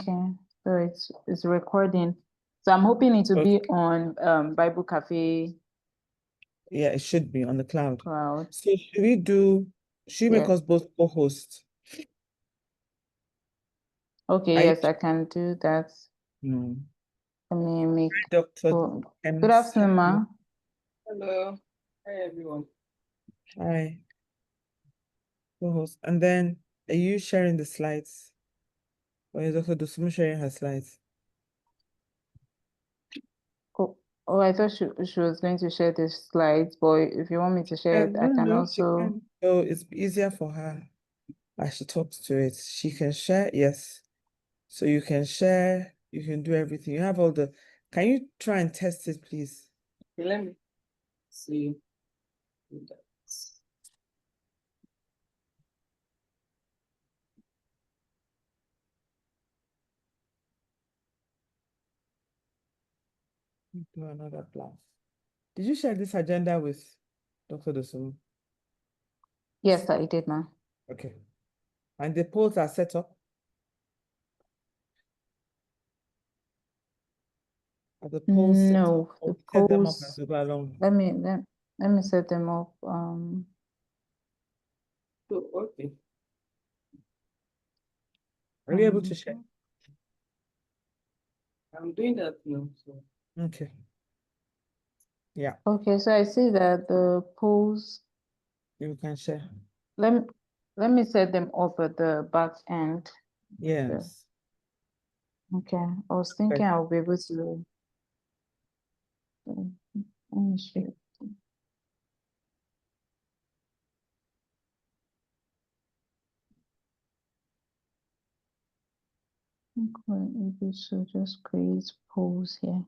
Okay, so it's recording. So I'm hoping it will be on Bible Cafe Yeah, it should be on the cloud. Cloud. So should we make us both co-hosts? Okay, yes, I can do that. No. Let me make Dr. Good afternoon, ma. Hello. Hi, everyone. Hi. Co-host. And then, are you sharing the slides? Or is Dr. Dosumu sharing her slides? Oh, I thought she was going to share the slides, but if you want me to share it, I can also. So it's easier for her as she talks to it. She can share, yes. So you can share, you can do everything. You have all the. Can you try and test it, please? Okay, let me see. Do another class. Did you share this agenda with Dr. Dosumu? Yes, I did, ma. Okay. And the polls are set up? Are the polls set up? No, the Set them up polls. as we go along. Let me set them up. Okay. Are you able to share? I'm doing that now. So. Okay. Yeah. Okay, so I see that the polls. You can share. Let me set them up at the back end. Yes. Okay, I was thinking I'll be able to. Let me share. I think we're able to just create polls here.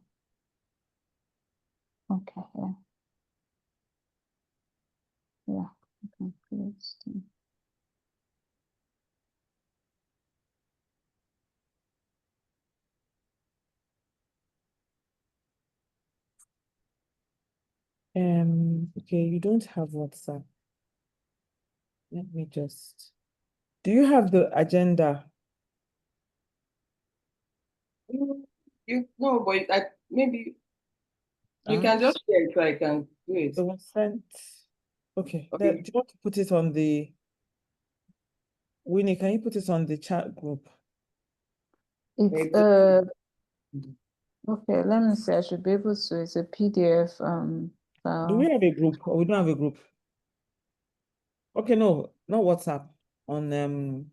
Okay, yeah. Yeah, I can create them. Okay, you don't have WhatsApp. Let me just. Do you have the agenda? No, but maybe you can just share it so I can do it. It was sent. Okay. Do you want to put it on the Winnie? Can you put it on the chat group? It's okay, let me see. I should be able to. It's a PDF file. Do we have a group or we don't have a group? Okay, no, not WhatsApp. On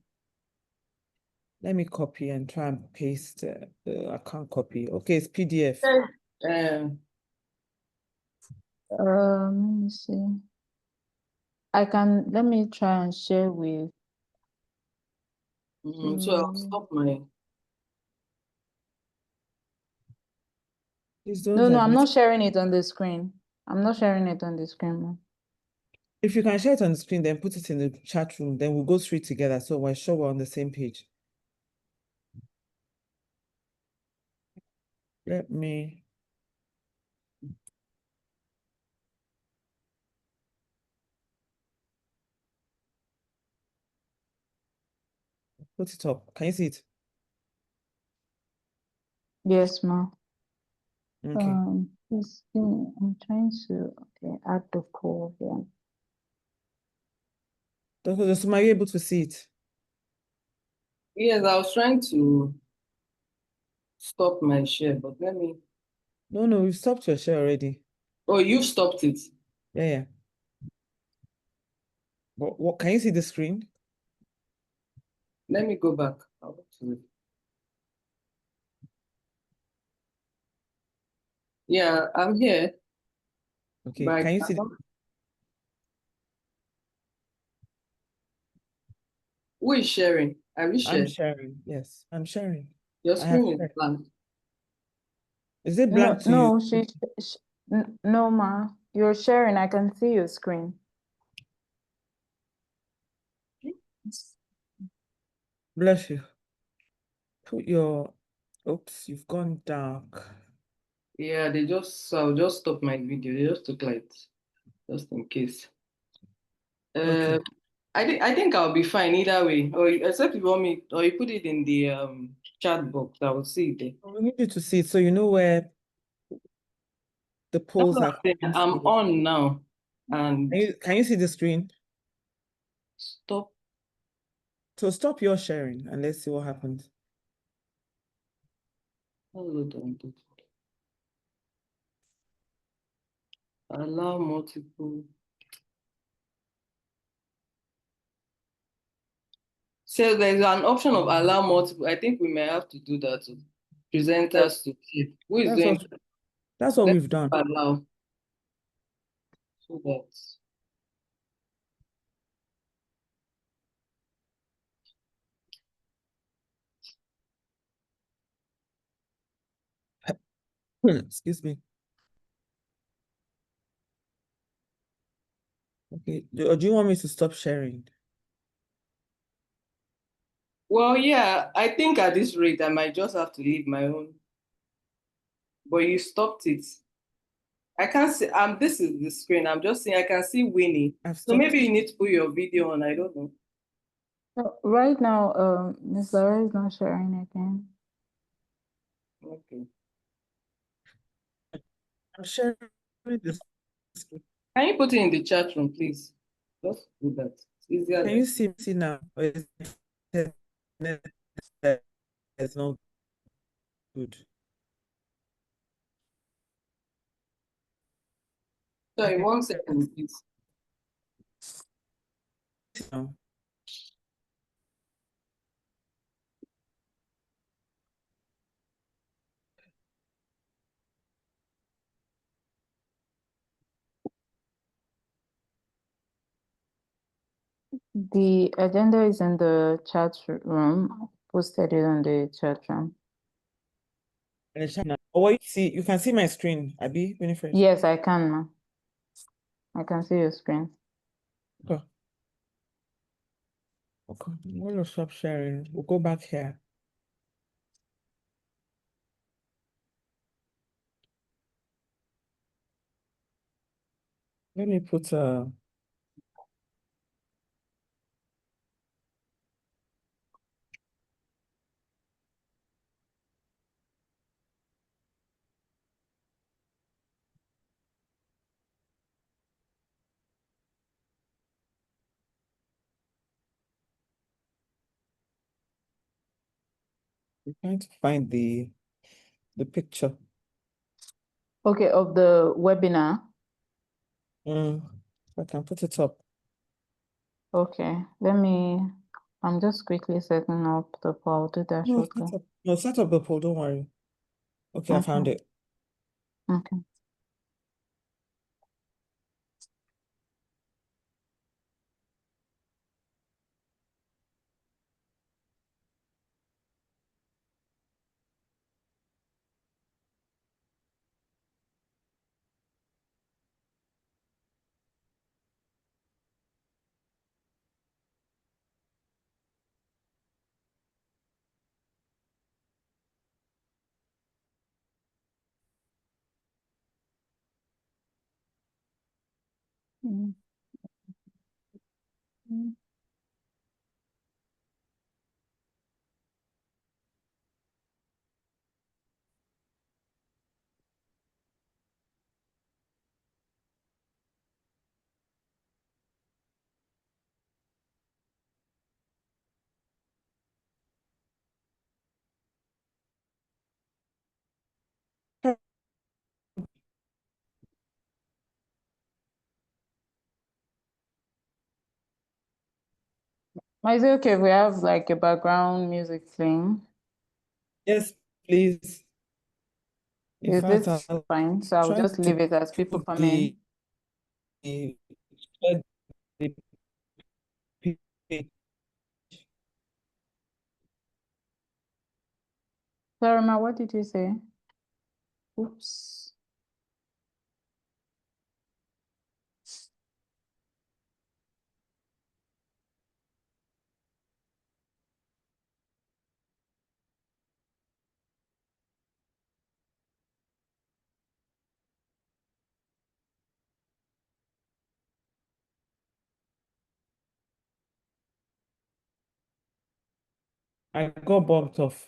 let me copy and try and paste. I can't copy. Okay, it's PDF. Let me see. Let me try and share with. So I'll stop my. No, I'm not sharing it on the screen. I'm not sharing it on the screen, ma'am. If you can share it on the screen, then put it in the chat room. Then we'll go through it together. So we're sure we're on the same page. Let me. Put it up. Can you see it? Yes, ma'am. Okay. I'm trying to add the poll here. Dr. Dosumu, are you able to see it? Yes, I was trying to stop my share, but let me. No, we've stopped your share already. Oh, you've stopped it? Yeah. But what can you see the screen? Let me go back. Yeah, I'm here. Okay, can you see Who is sharing? Are we sharing? I'm sharing. Yes, I'm sharing. Your screen is blank. Is it blank to you? No, ma. You're sharing. I can see your screen. Bless you. Put your. Oops, you've gone dark. Yeah, I'll just stop my video. They just took light, just in case. Okay. I think I'll be fine either way. Or except if you want me, or you put it in the chat box, I will see it there. We need you to see it so you know where the That's polls what are I'm saying. coming I'm to. on now, and Can you see the screen? stop. So stop your sharing and let's see what happens. Hold on. Allow multiple. So there's an option of allow multiple. I think we may have to do that to presenters to see who is That's doing. what that's what Let's we've done. allow so that. Excuse me. Okay. Do you want me to stop sharing? Well, yeah, I think at this rate I might just have to leave my own. But you stopped it. I can't see. This is the screen. I'm just saying I can see Winnie. I've So stopped. maybe you need to put your video on. I don't know. Right now, Miss Lara is not sharing again. Okay. I'm sharing this. Can you put it in the chat room, please? Just do that. It's easier. Can you see now? Or is it it's not good? Sorry, 1 second, please. No. The agenda is in the chat room. Posted it on the chat room. Or you can see my screen, Abby, Winifred. Yes, I can, ma. I can see your screen. Okay. Okay. I'm gonna stop sharing. We'll go back here. Let me put I'm trying to find the picture. Okay, of the webinar. I can put it up. Okay, I'm just quickly setting up the poll. I'll do that shortly. Set up the poll, don't worry. Okay, I found it. Okay. Mm. Mm. Is it okay if we have like a background music playing? Yes, please. In Is fact, this I'll fine? So I'll try just to leave it as people put come the, in. the Sarama, what did you say? Oops. I got bumped off.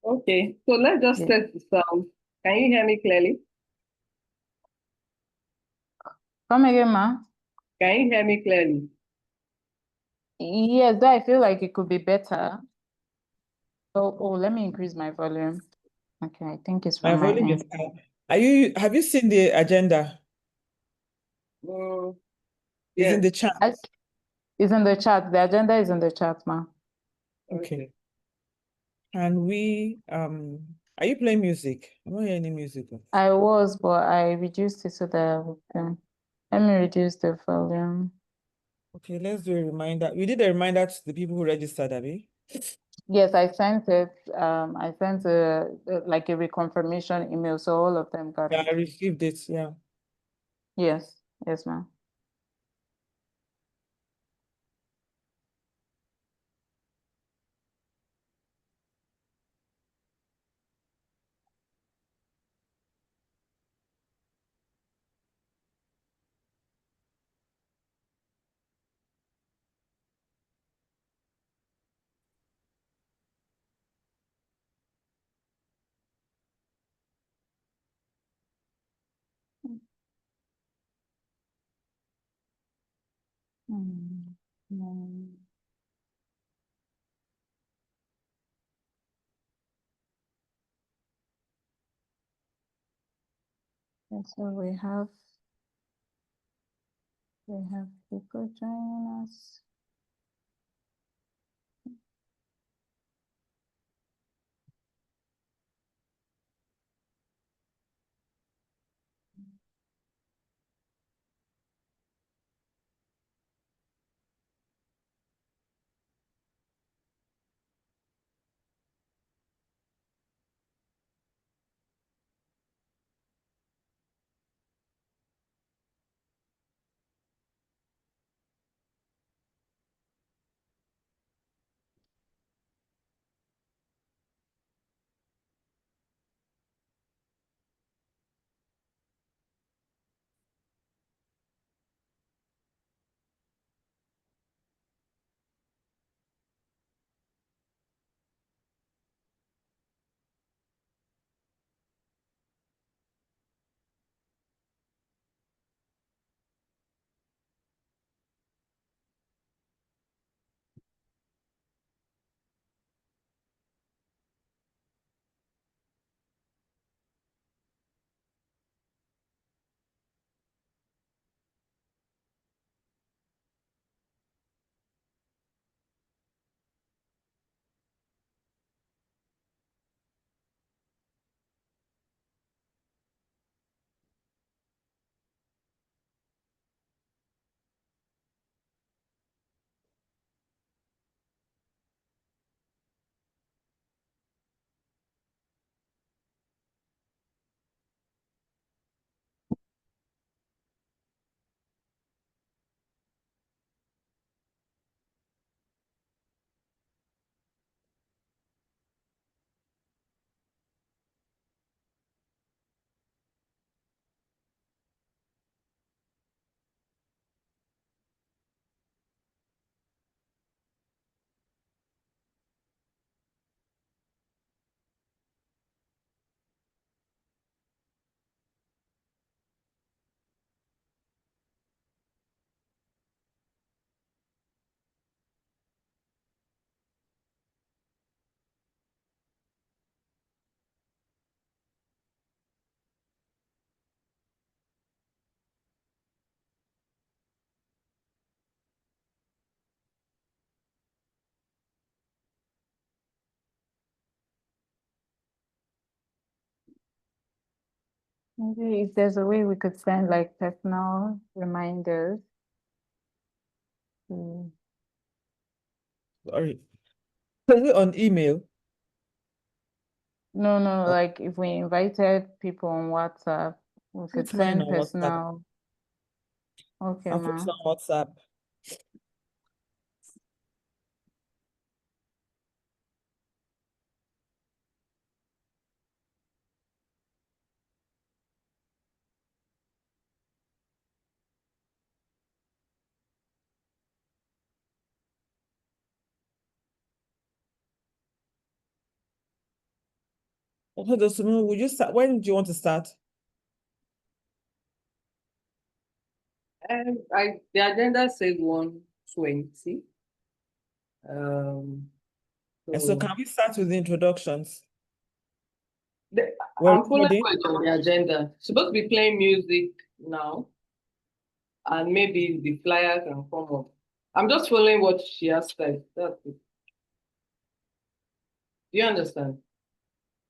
Okay, so let's just Yeah. test the sound. Can you hear me clearly? Come again, ma. Can you hear me clearly? Yes, I feel like it could be better. Oh, let me increase my volume. Okay, I think it's My from my volume is end. up. Have you seen the agenda? It's in Yes. the chat. It's in the chat. The agenda is in the chat, ma. Okay. And are you playing music? I don't hear any music. I was, but I reduced it so that we can. Let me reduce the volume. Okay, let's do a reminder. We did a reminder to the people who registered, Abby. Yes, I sent it. I sent like a reconfirmation email, so all of them got Yeah, it. I received it. Yeah. Yes, ma'am. Mm, mm. And so we have people joining us. Maybe if there's a way we could send like personal reminders. Sorry. Is it on email? No, like if we invited people on WhatsApp, we could Put mine send on WhatsApp. personal. Okay, I'll put it ma. on WhatsApp. Okay, Dosumi, would you start? When do you want to start? The agenda says 1:20. And so can we start with the introductions? We're I'm following ready? what's on the agenda. Supposed to be playing music now, and maybe the flyer can come up. I'm just following what she has said. That's it. Do you understand?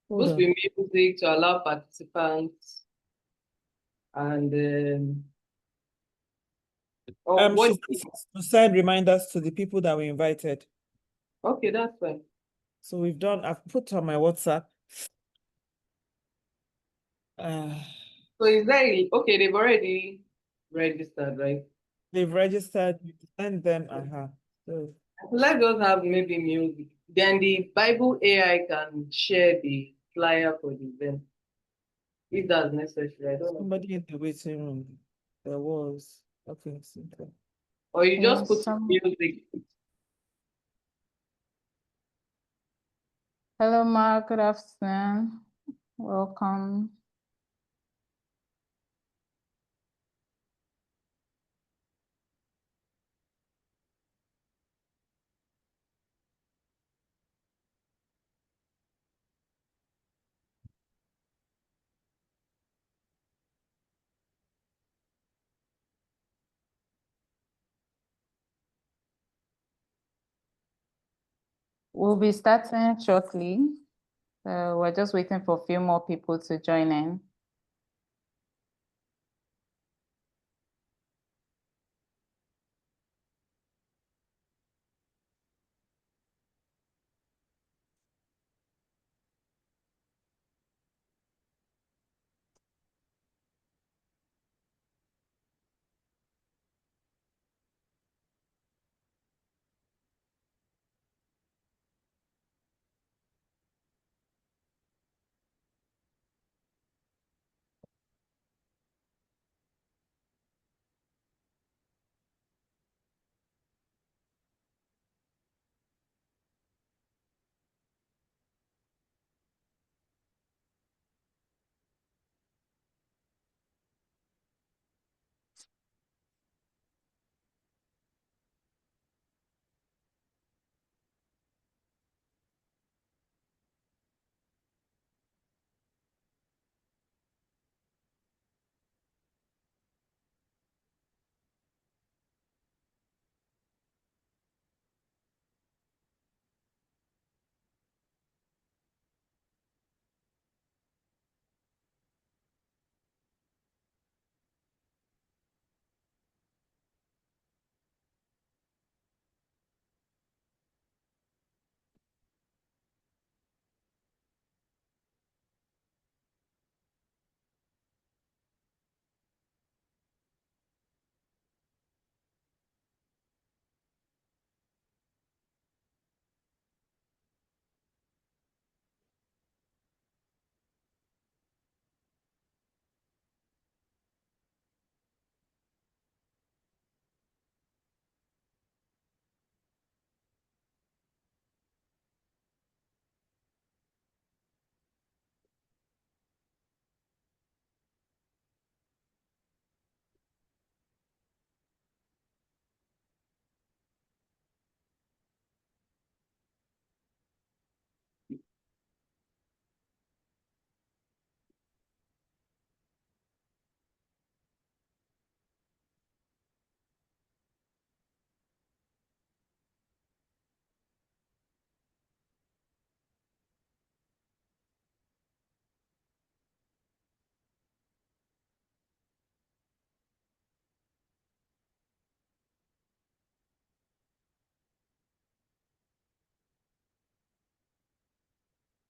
Hold Supposed to on. be music to allow participants and or what? To send reminders to the people that we invited. Okay, that's fine. So I've put on my WhatsApp. So is that okay? They've already registered, right? They've registered. You can send them. So Let's just have maybe music. Then the Bible AI can share the flyer for the event if that's necessary. I don't know. somebody in the waiting room. There was. Okay, simple. Or you just Yes, put music. Hello, Mark. Good afternoon. Welcome. We'll be starting shortly. We're just waiting for a few more people to join in.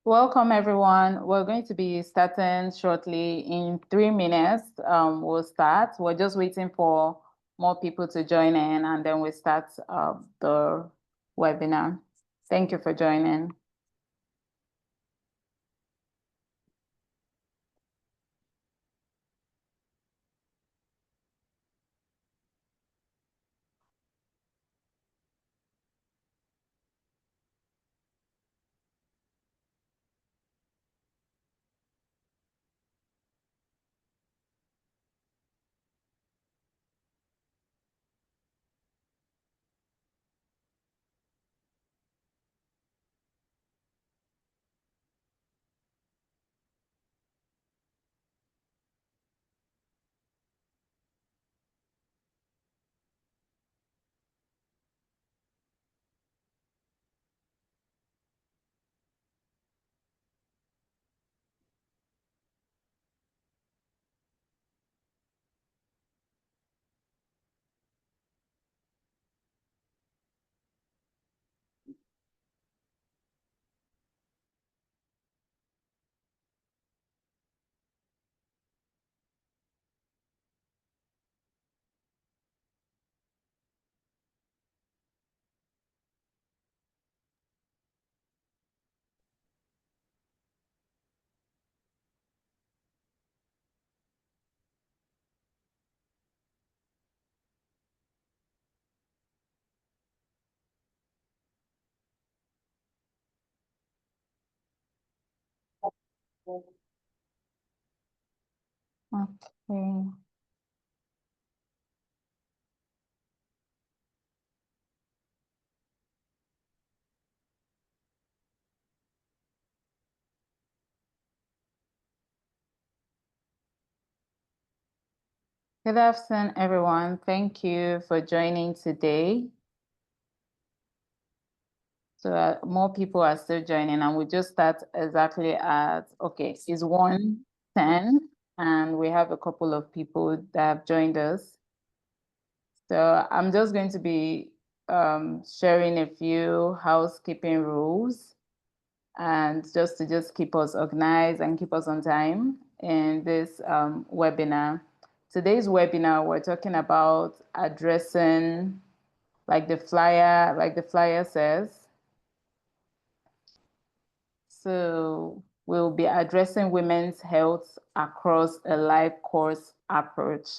Welcome, everyone. We're going to be starting shortly in 3 minutes. We'll start. We're just waiting for more people to join in, and then we start the webinar. Thank you for joining. Okay. Good afternoon, everyone. Thank you for joining today. So more people are still joining, and we just start exactly at, okay, it's 1:10, and we have a couple of people that have joined us. So I'm just going to be sharing a few housekeeping rules, and just to keep us organized and keep us on time in this webinar. Today's webinar, we're talking about addressing, like the flyer says. So we'll be addressing women's health across a life course approach.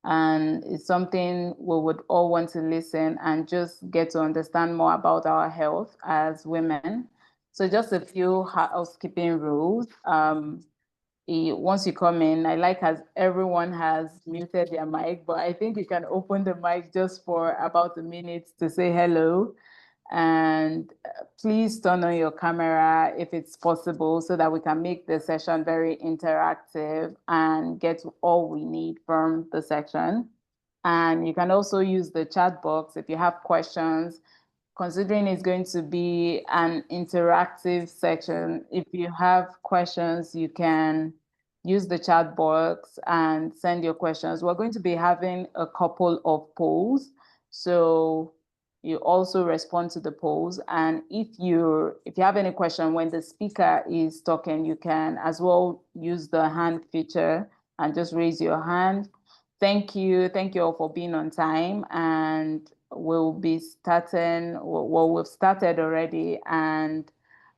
And it's something we would all want to listen and just get to understand more about our health as women. So just a few housekeeping rules. Once you come in, I like as everyone has muted their mic, but I think you can open the mic just for about a minute to say hello. And please turn on your camera if it's possible so that we can make the session very interactive and get all we need from the section. And you can also use the chat box if you have questions. Considering it's going to be an interactive section, if you have questions, you can use the chat box and send your questions. We're going to be having a couple of polls. So you also respond to the polls. And if you have any question when the speaker is talking, you can as well use the hand feature and just raise your hand. Thank you all for being on time, and we'll be starting. Well, we've started already, and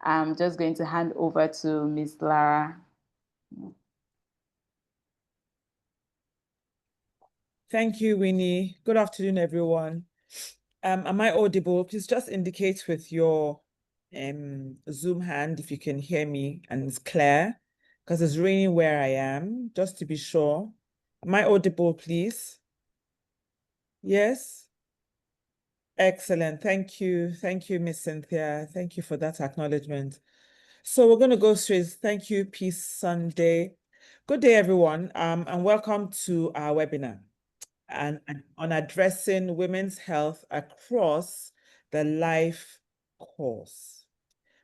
I'm just going to hand over to Ms. Lara. Thank you, Winnie. Good afternoon, everyone. Am I audible? Please just indicate with your Zoom hand if you can hear me and it's clear, because it's raining where I am, just to be sure. Am I audible, please? Yes? Excellent. Thank you. Thank you, Miss Cynthia. Thank you for that acknowledgement. So we're going to go straight. Thank you, Peace Sunday. Good day, everyone, and welcome to our webinar and on addressing women's health across the life course.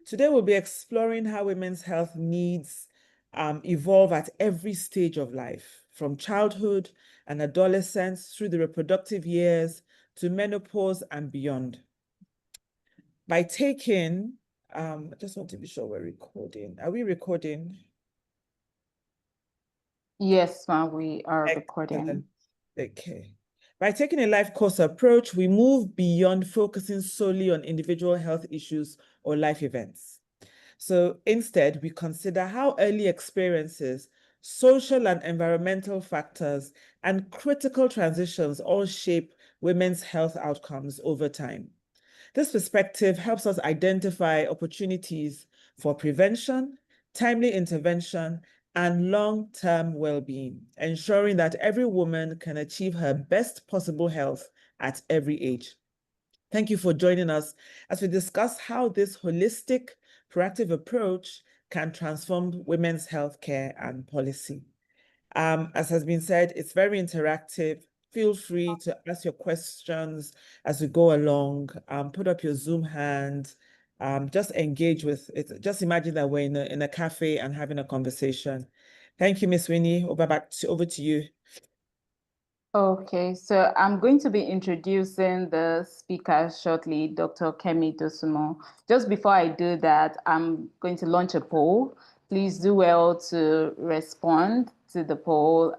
Today, we'll be exploring how women's health needs evolve at every stage of life, from childhood and adolescence through the reproductive years to menopause and beyond. By taking, I just want to be sure we're recording. Are we recording? Yes, ma'am, we are recording. Okay. By taking a life course approach, we move beyond focusing solely on individual health issues or life events. So instead, we consider how early experiences, social and environmental factors, and critical transitions all shape women's health outcomes over time. This perspective helps us identify opportunities for prevention, timely intervention, and long-term well-being, ensuring that every woman can achieve her best possible health at every age. Thank you for joining us as we discuss how this holistic, proactive approach can transform women's healthcare and policy. As has been said, it's very interactive. Feel free to ask your questions as we go along. Put up your Zoom hand. Just engage with it. Just imagine that we're in a cafe and having a conversation. Thank you, Miss Winnie. Over to you. Okay, so I'm going to be introducing the speaker shortly, Dr. Kemi Dosumo. Just before I do that, I'm going to launch a poll. Please do well to respond to the poll.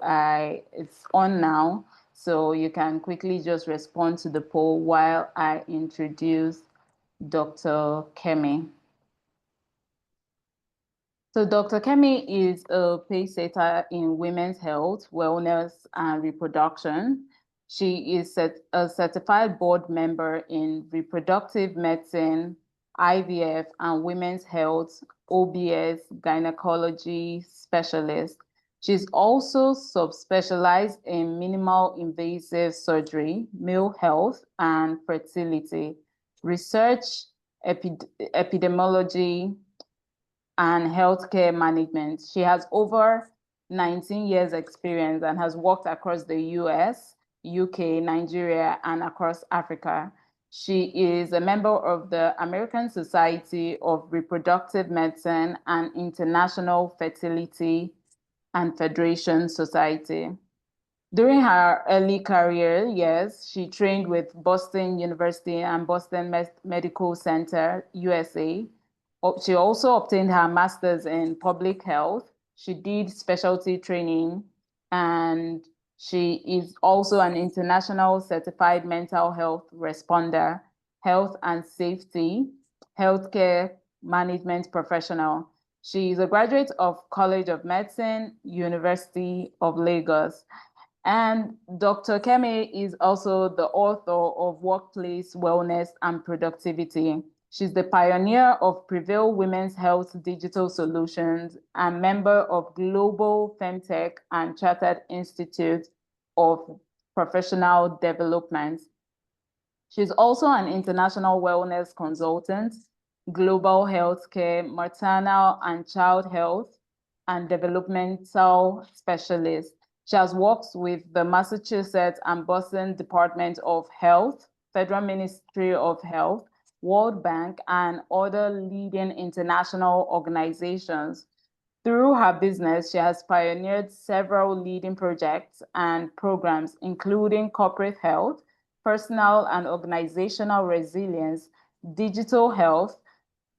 It's on now, so you can quickly just respond to the poll while I introduce Dr. Kemi. So Dr. Kemi is a pace setter in women's health, wellness, and reproduction. She is a certified board member in reproductive medicine, IVF, and women's health OBS gynecology specialist. She's also subspecialized in minimal invasive surgery, male health, and fertility, research, epidemiology, and healthcare management. She has over 19 years experience and has worked across the US, UK, Nigeria, and across Africa. She is a member of the American Society of Reproductive Medicine and International Fertility and Federation Society. During her early career years, she trained with Boston University and Boston Medical Center, USA. She also obtained her master's in public health. She did specialty training, and she is also an international certified mental health responder, health and safety, healthcare management professional. She is a graduate of College of Medicine, University of Lagos. And Dr. Kemi is also the author of Workplace Wellness and Productivity. She's the pioneer of Prevail Women's Health Digital Solutions and member of Global Femtech and Chartered Institute of Professional Development. She's also an international wellness consultant, global healthcare, maternal and child health, and developmental specialist. She has worked with the Massachusetts and Boston Department of Health, Federal Ministry of Health, World Bank, and other leading international organizations. Through her business, she has pioneered several leading projects and programs, including corporate health, personal and organizational resilience, digital health,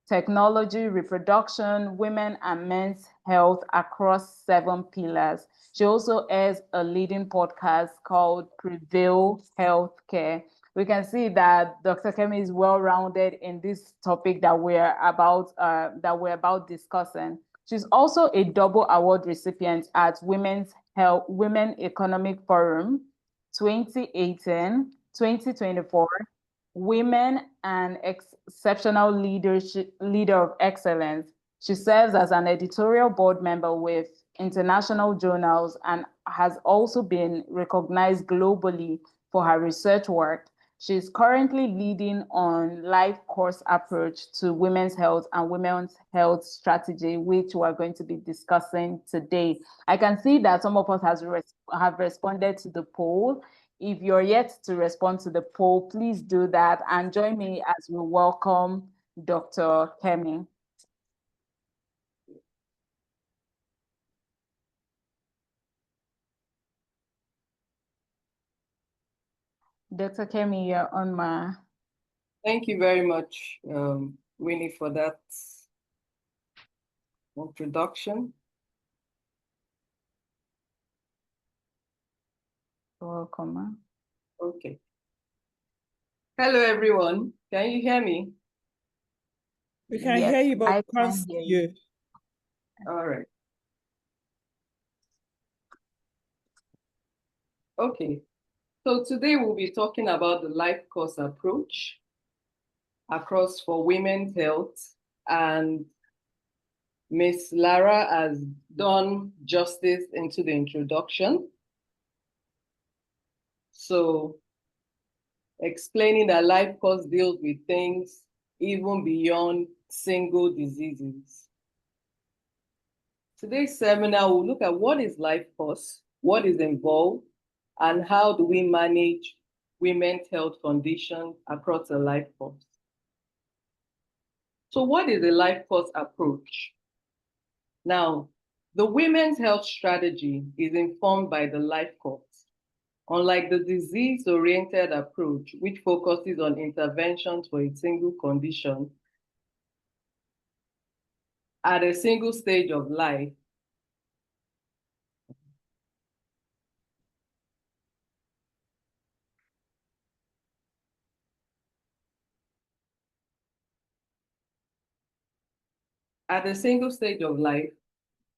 technology, reproduction, women and men's health across 7 pillars. She also has a leading podcast called Prevail Healthcare. We can see that Dr. Kemi is well-rounded in this topic that we're about discussing. She's also a double award recipient at Women Economic Forum 2018, 2024, Women and Exceptional Leader of Excellence. She serves as an editorial board member with international journals and has also been recognized globally for her research work. She's currently leading on Lifecourse approach to women's health and women's health strategy, which we're going to be discussing today. I can see that some of us have responded to the poll. If you're yet to respond to the poll, please do that and join me as we welcome Dr. Kemi. Dr. Kemi, you're on my... Thank you very much, Winnie, for that introduction. Welcome. Okay. Hello, everyone. Can you hear me? We can hear you, but we can't see you. All right. Okay. So today we'll be talking about the Lifecourse approach across for women's health, and Miss Lara has done justice into the introduction. So explaining that Lifecourse deals with things even beyond single diseases. Today's seminar will look at what is Lifecourse, what is involved, and how do we manage women's health conditions across the life course. So what is the Lifecourse approach? Now, the women's health strategy is informed by the Lifecourse. Unlike the disease-oriented approach, which focuses on interventions for a single condition at a single stage of life,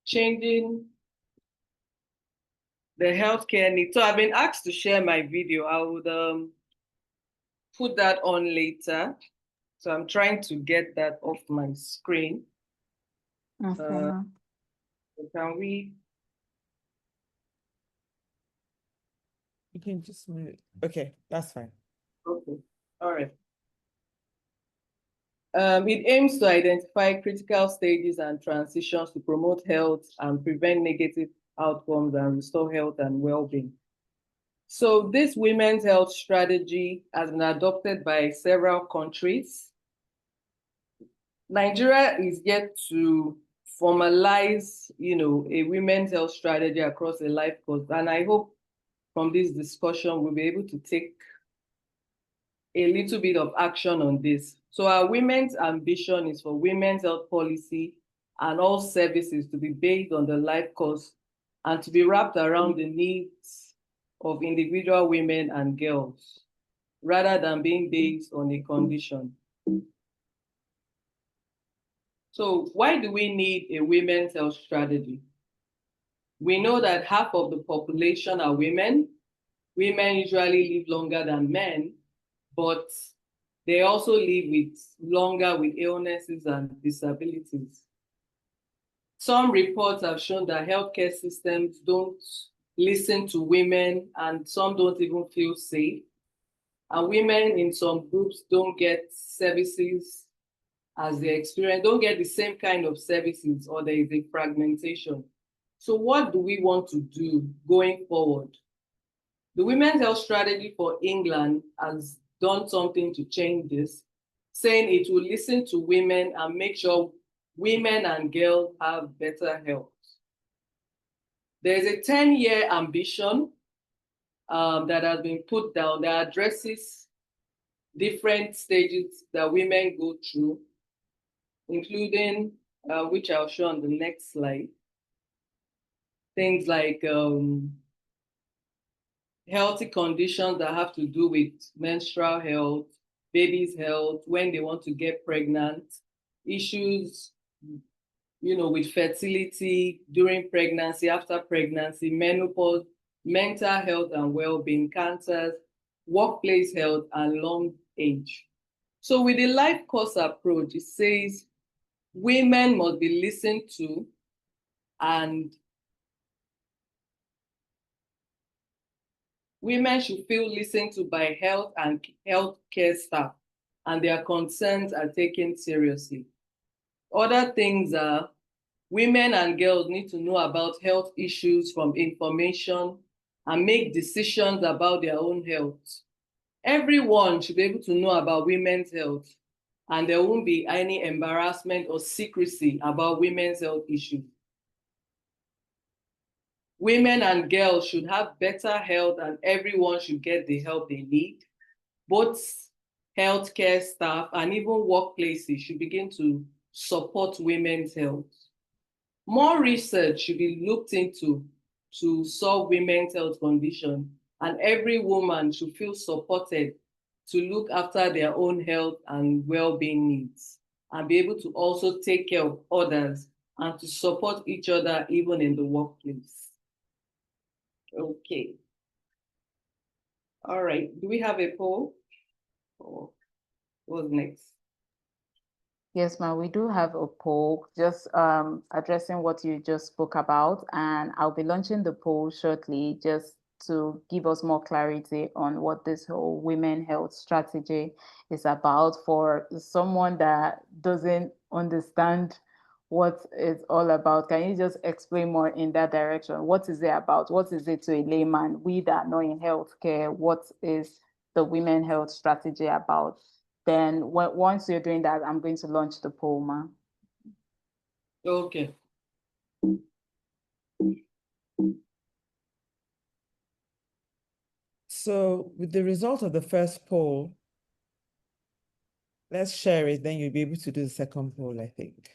changing the healthcare needs. So I've been asked to share my video. I would put that on later. So I'm trying to get that off my screen. Okay, Uh, ma'am. can we? You can just move it. Okay, that's fine. Okay, all right. It aims to identify critical stages and transitions to promote health and prevent negative outcomes and restore health and well-being. So this women's health strategy has been adopted by several countries. Nigeria is yet to formalize, a women's health strategy across a life course. And I hope from this discussion, we'll be able to take a little bit of action on this. So our women's ambition is for women's health policy and all services to be based on the life course and to be wrapped around the needs of individual women and girls, rather than being based on a condition. So why do we need a women's health strategy? We know that half of the population are women. Women usually live longer than men, but they also live longer with illnesses and disabilities. Some reports have shown that healthcare systems don't listen to women, and some don't even feel safe. And women in some groups don't get services as they experience, don't get the same kind of services, or there is a fragmentation. So what do we want to do going forward? The Women's Health Strategy for England has done something to change this, saying it will listen to women and make sure women and girls have better health. There's a 10-year ambition that has been put down that addresses different stages that women go through, including, which I'll show on the next slide, things like healthy conditions that have to do with menstrual health, baby's health, when they want to get pregnant, issues, with fertility during pregnancy, after pregnancy, menopause, mental health and well-being, cancers, workplace health, and long age. So with the life course approach, it says women must be listened to, and women should feel listened to by health and healthcare staff, and their concerns are taken seriously. Other things are women and girls need to know about health issues from information and make decisions about their own health. Everyone should be able to know about women's health, and there won't be any embarrassment or secrecy about women's health issues. Women and girls should have better health, and everyone should get the help they need. Both healthcare staff and even workplaces should begin to support women's health. More research should be looked into to solve women's health condition, and every woman should feel supported to look after their own health and well-being needs, and be able to also take care of others and to support each other even in the workplace. Okay. All right. Do we have a poll? Or what's next? Yes, ma'am, we do have a poll just addressing what you just spoke about, and I'll be launching the poll shortly just to give us more clarity on what this whole women health strategy is about for someone that doesn't understand what it's all about. Can you just explain more in that direction? What is it about? What is it to a layman? We that know in healthcare, what is the women health strategy about? Then once you're doing that, I'm going to launch the poll, ma. Okay. So with the result of the first poll, let's share it, then you'll be able to do the second poll, I think.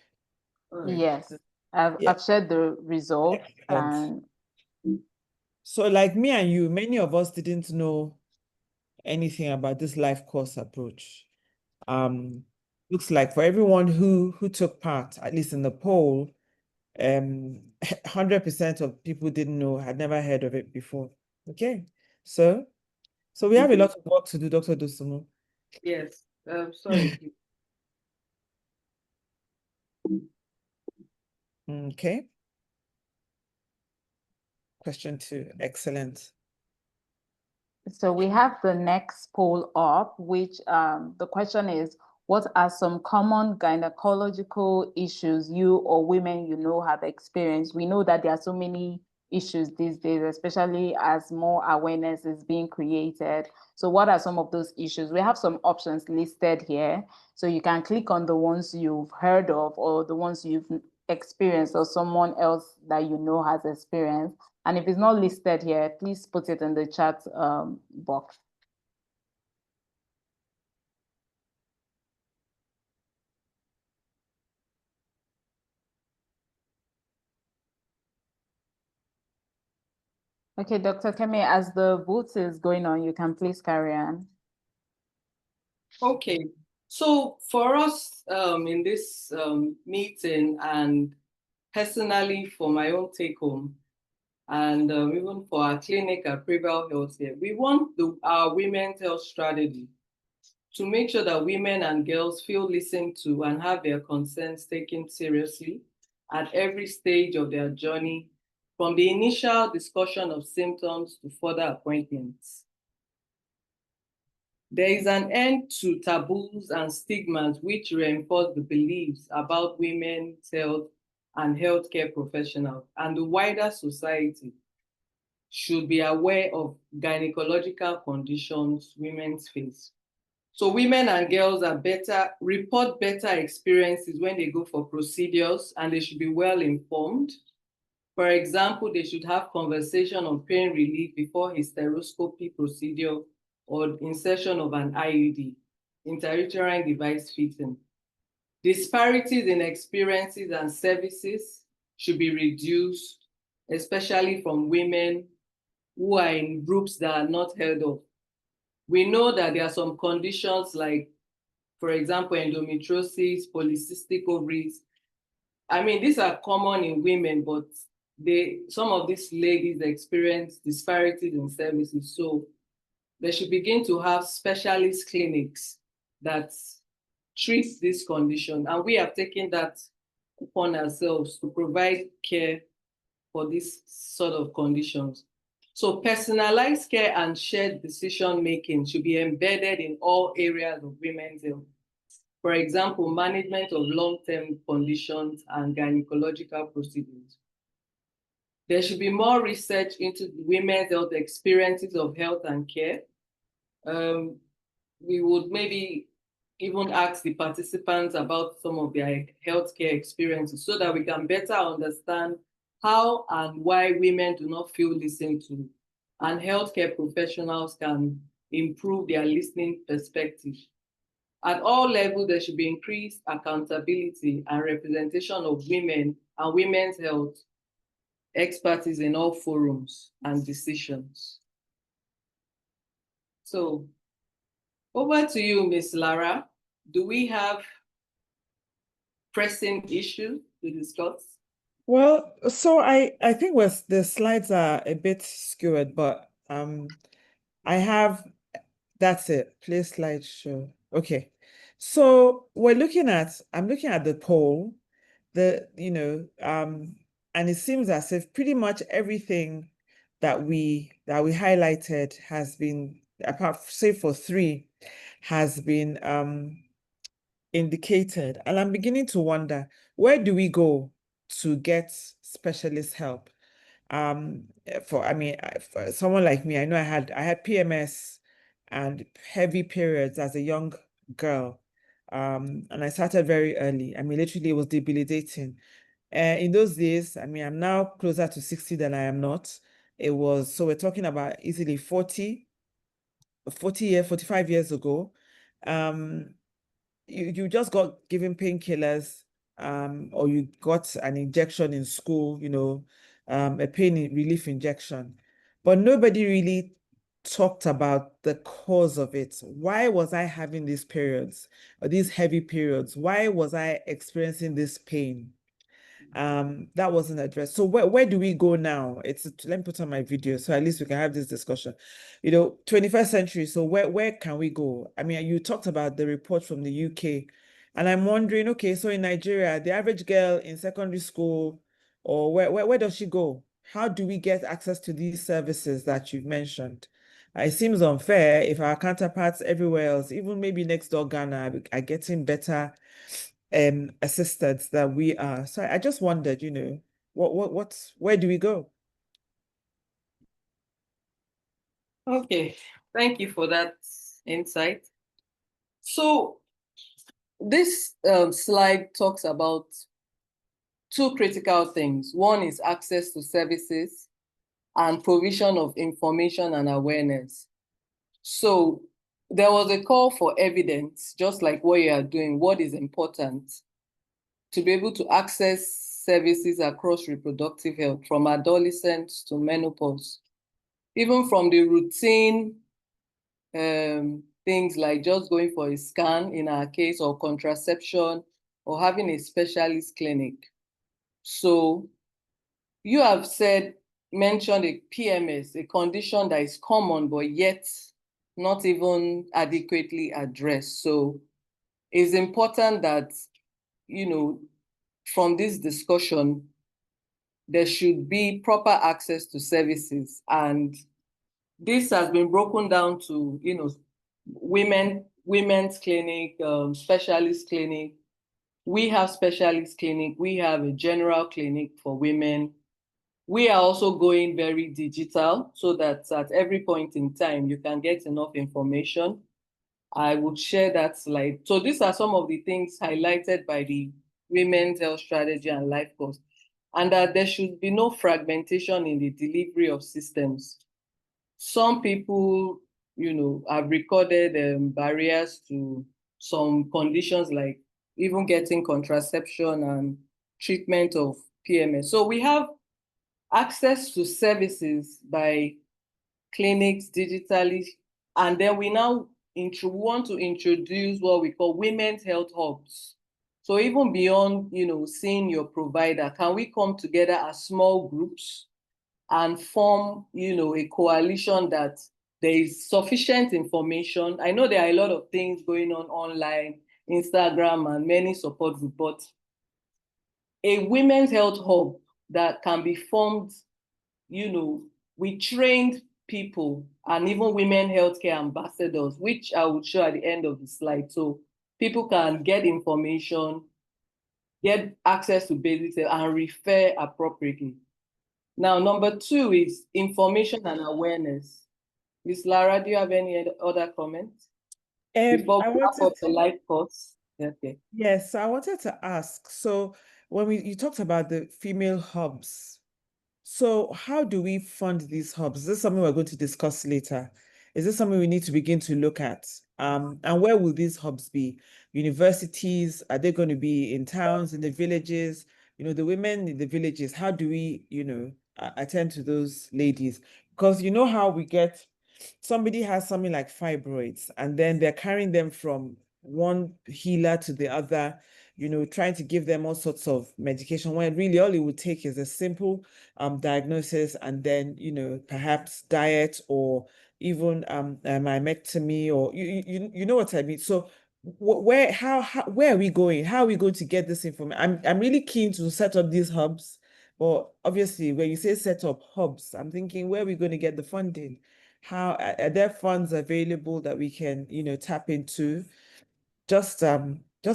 Right. Yes, I've shared the result. Excellent. And so like me and you, many of us didn't know anything about this life course approach. Looks like for everyone who took part, at least in the poll, 100% of people didn't know, had never heard of it before. Okay, so we have a lot of work to do, Dr. Dosumu. Yes. Sorry. Okay. Question 2, excellent. So we have the next poll up, which the question is, what are some common gynecological issues you or women you know have experienced? We know that there are so many issues these days, especially as more awareness is being created. So what are some of those issues? We have some options listed here. So you can click on the ones you've heard of or the ones you've experienced or someone else that you know has experienced. And if it's not listed here, please put it in the chat box. Okay, Dr. Kemi, as the vote is going on, you can please carry on. Okay, so for us in this meeting, and personally for my own take home, and even for our clinic at Preval Health here, we want our women's health strategy to make sure that women and girls feel listened to and have their concerns taken seriously at every stage of their journey, from the initial discussion of symptoms to further appointments. There is an end to taboos and stigmas which reinforce the beliefs about women's health and healthcare professionals, and the wider society should be aware of gynecological conditions women face. So women and girls report better experiences when they go for procedures, and they should be well informed. For example, they should have conversation on pain relief before hysteroscopy procedure or insertion of an IUD, intrauterine device fitting. Disparities in experiences and services should be reduced, especially from women who are in groups that are not heard of. We know that there are some conditions like, for example, endometriosis, polycystic ovaries. I mean, these are common in women, but some of these ladies experience disparities in services. So they should begin to have specialist clinics that treat this condition. And we have taken that upon ourselves to provide care for these sort of conditions. So personalized care and shared decision-making should be embedded in all areas of women's health. For example, management of long-term conditions and gynecological procedures. There should be more research into women's health experiences of health and care. We would maybe even ask the participants about some of their healthcare experiences so that we can better understand how and why women do not feel listened to, and healthcare professionals can improve their listening perspective. At all levels, there should be increased accountability and representation of women and women's health expertise in all forums and decisions. So over to you, Ms. Lara. Do we have pressing issues to discuss? Well, so I think the slides are a bit skewed, but I have, that's it, play slideshow. Okay. So I'm looking at the poll, and it seems as if pretty much everything that we highlighted has been, apart say for 3, has been indicated. And I'm beginning to wonder, where do we go to get specialist help? For someone like me, I know I had PMS and heavy periods as a young girl. And I started very early. I mean, literally it was debilitating. In those days, I mean, I'm now closer to 60 than I am not. So we're talking about easily 45 years ago. You just got given painkillers, or you got an injection in school, a pain relief injection. But nobody really talked about the cause of it. Why was I having these periods or these heavy periods? Why was I experiencing this pain? That wasn't addressed. So where do we go now? Let me put on my video so at least we can have this discussion. 21st century. So where can we go? I mean, you talked about the report from the UK And I'm wondering, okay, so in Nigeria, the average girl in secondary school, or where does she go? How do we get access to these services that you've mentioned? It seems unfair if our counterparts everywhere else, even maybe next door Ghana, are getting better assistance than we are. So I just wondered, where do we go? Okay, thank you for that insight. So this slide talks about two critical things. One is access to services and provision of information and awareness. So there was a call for evidence, just like what you are doing, what is important to be able to access services across reproductive health from adolescence to menopause, even from the routine things like just going for a scan in our case, or contraception, or having a specialist clinic. So you have mentioned a PMS, a condition that is common, but yet not even adequately addressed. So it's important that, from this discussion, there should be proper access to services. And this has been broken down to, women's clinic, specialist clinic. We have specialist clinic. We have a general clinic for women. We are also going very digital so that at every point in time, you can get enough information. I would share that slide. So these are some of the things highlighted by the Women's Health Strategy and Lifecourse, and that there should be no fragmentation in the delivery of systems. Some people, have recorded barriers to some conditions, like even getting contraception and treatment of PMS. So we have access to services by clinics digitally, and then we now want to introduce what we call women's health hubs. So even beyond, seeing your provider, can we come together as small groups and form, a coalition that there is sufficient information? I know there are a lot of things going on online, Instagram, and many support groups, but a women's health hub that can be formed, we trained people and even women healthcare ambassadors, which I would show at the end of the slide. So people can get information, get access to basics, and refer appropriately. Now, number two is information and awareness. Ms. Lara, do you have any other comments before we wrap up the Lifecourse? Okay. Yes, so I wanted to ask, so when you talked about the female hubs, so how do we fund these hubs? Is this something we're going to discuss later? Is this something we need to begin to look at? And where will these hubs be? Universities? Are they going to be in towns, in the villages? The women in the villages, how do we, attend to those ladies? Because you know how we get, somebody has something like fibroids, and then they're carrying them from one healer to the other, trying to give them all sorts of medication, when really all it would take is a simple diagnosis, and then, perhaps diet, or even a myomectomy, or you know what I mean. So where are we going? How are we going to get this information? I'm really keen to set up these hubs, but obviously when you say set up hubs, I'm thinking, where are we going to get the funding? How are there funds available that we can, tap into? Just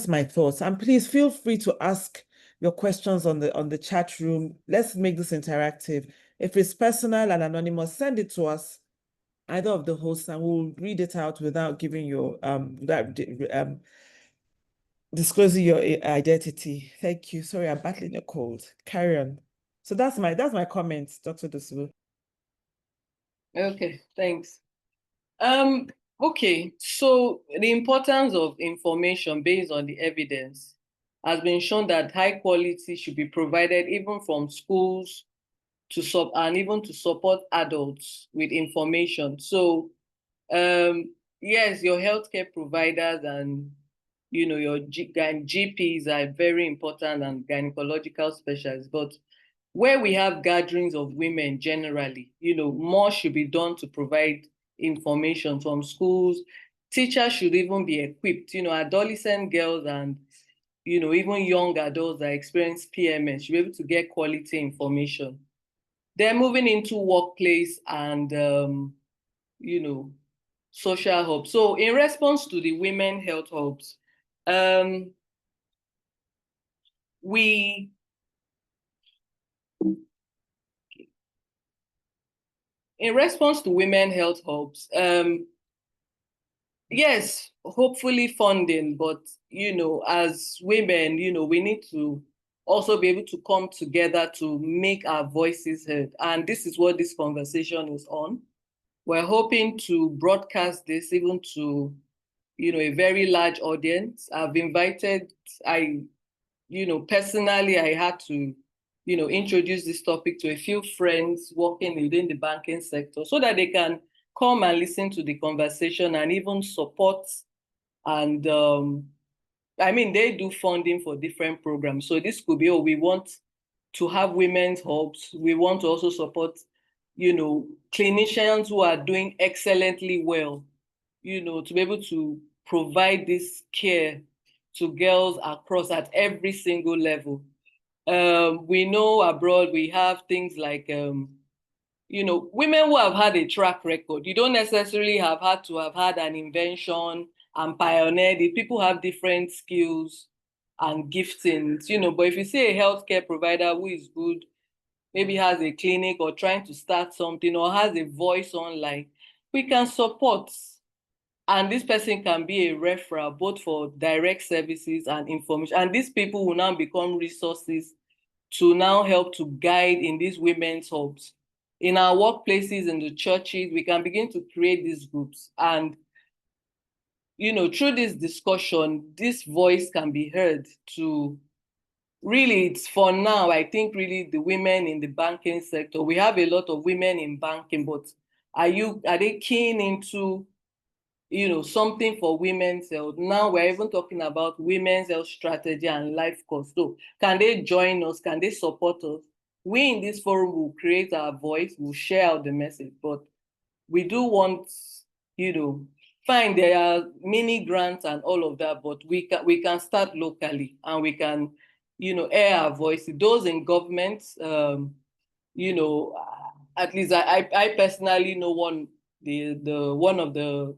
my thoughts. And please feel free to ask your questions on the chat room. Let's make this interactive. If it's personal and anonymous, send it to us, either of the hosts, and we'll read it out without giving your disclosing your identity. Thank you. Sorry, I'm battling a cold. Carry on. So that's my comment, Dr. Dosubu. Okay, thanks. Okay, so the importance of information based on the evidence has been shown that high quality should be provided even from schools and even to support adults with information. So yes, your healthcare providers and your GPs are very important, and gynecological specialists, but where we have gatherings of women generally, more should be done to provide information from schools, teachers should even be equipped, adolescent girls and, even young adults that experience PMS should be able to get quality information. Then moving into workplace and, social hubs. So in response to the women health hubs, in response to women health hubs, yes, hopefully funding, but as women, we need to also be able to come together to make our voices heard. And this is what this conversation is on. We're hoping to broadcast this even to, a very large audience. I've invited, personally, I had to, introduce this topic to a few friends working within the banking sector so that they can come and listen to the conversation and even support. And they do funding for different programs. So this could be, we want to have women's hubs. We want to also support, clinicians who are doing excellently well, to be able to provide this care to girls across at every single level. We know abroad we have things like, women who have had a track record. You don't necessarily have had to have had an invention and pioneered it. People have different skills and giftings, but if you see a healthcare provider who is good, maybe has a clinic or trying to start something or has a voice online, we can support. And this person can be a referral both for direct services and information. And these people will now become resources to now help to guide in these women's hubs. In our workplaces, in the churches, we can begin to create these groups. And, through this discussion, this voice can be heard to really, it's for now, I think really the women in the banking sector, we have a lot of women in banking, but are they keen into something for women's health? Now we're even talking about women's health strategy and Lifecourse. So can they join us? Can they support us? We in this forum will create our voice, we'll share out the message, but we do want, fine, there are mini grants and all of that, but we can start locally and we can, air our voice. Those in government, at least I personally know one of the,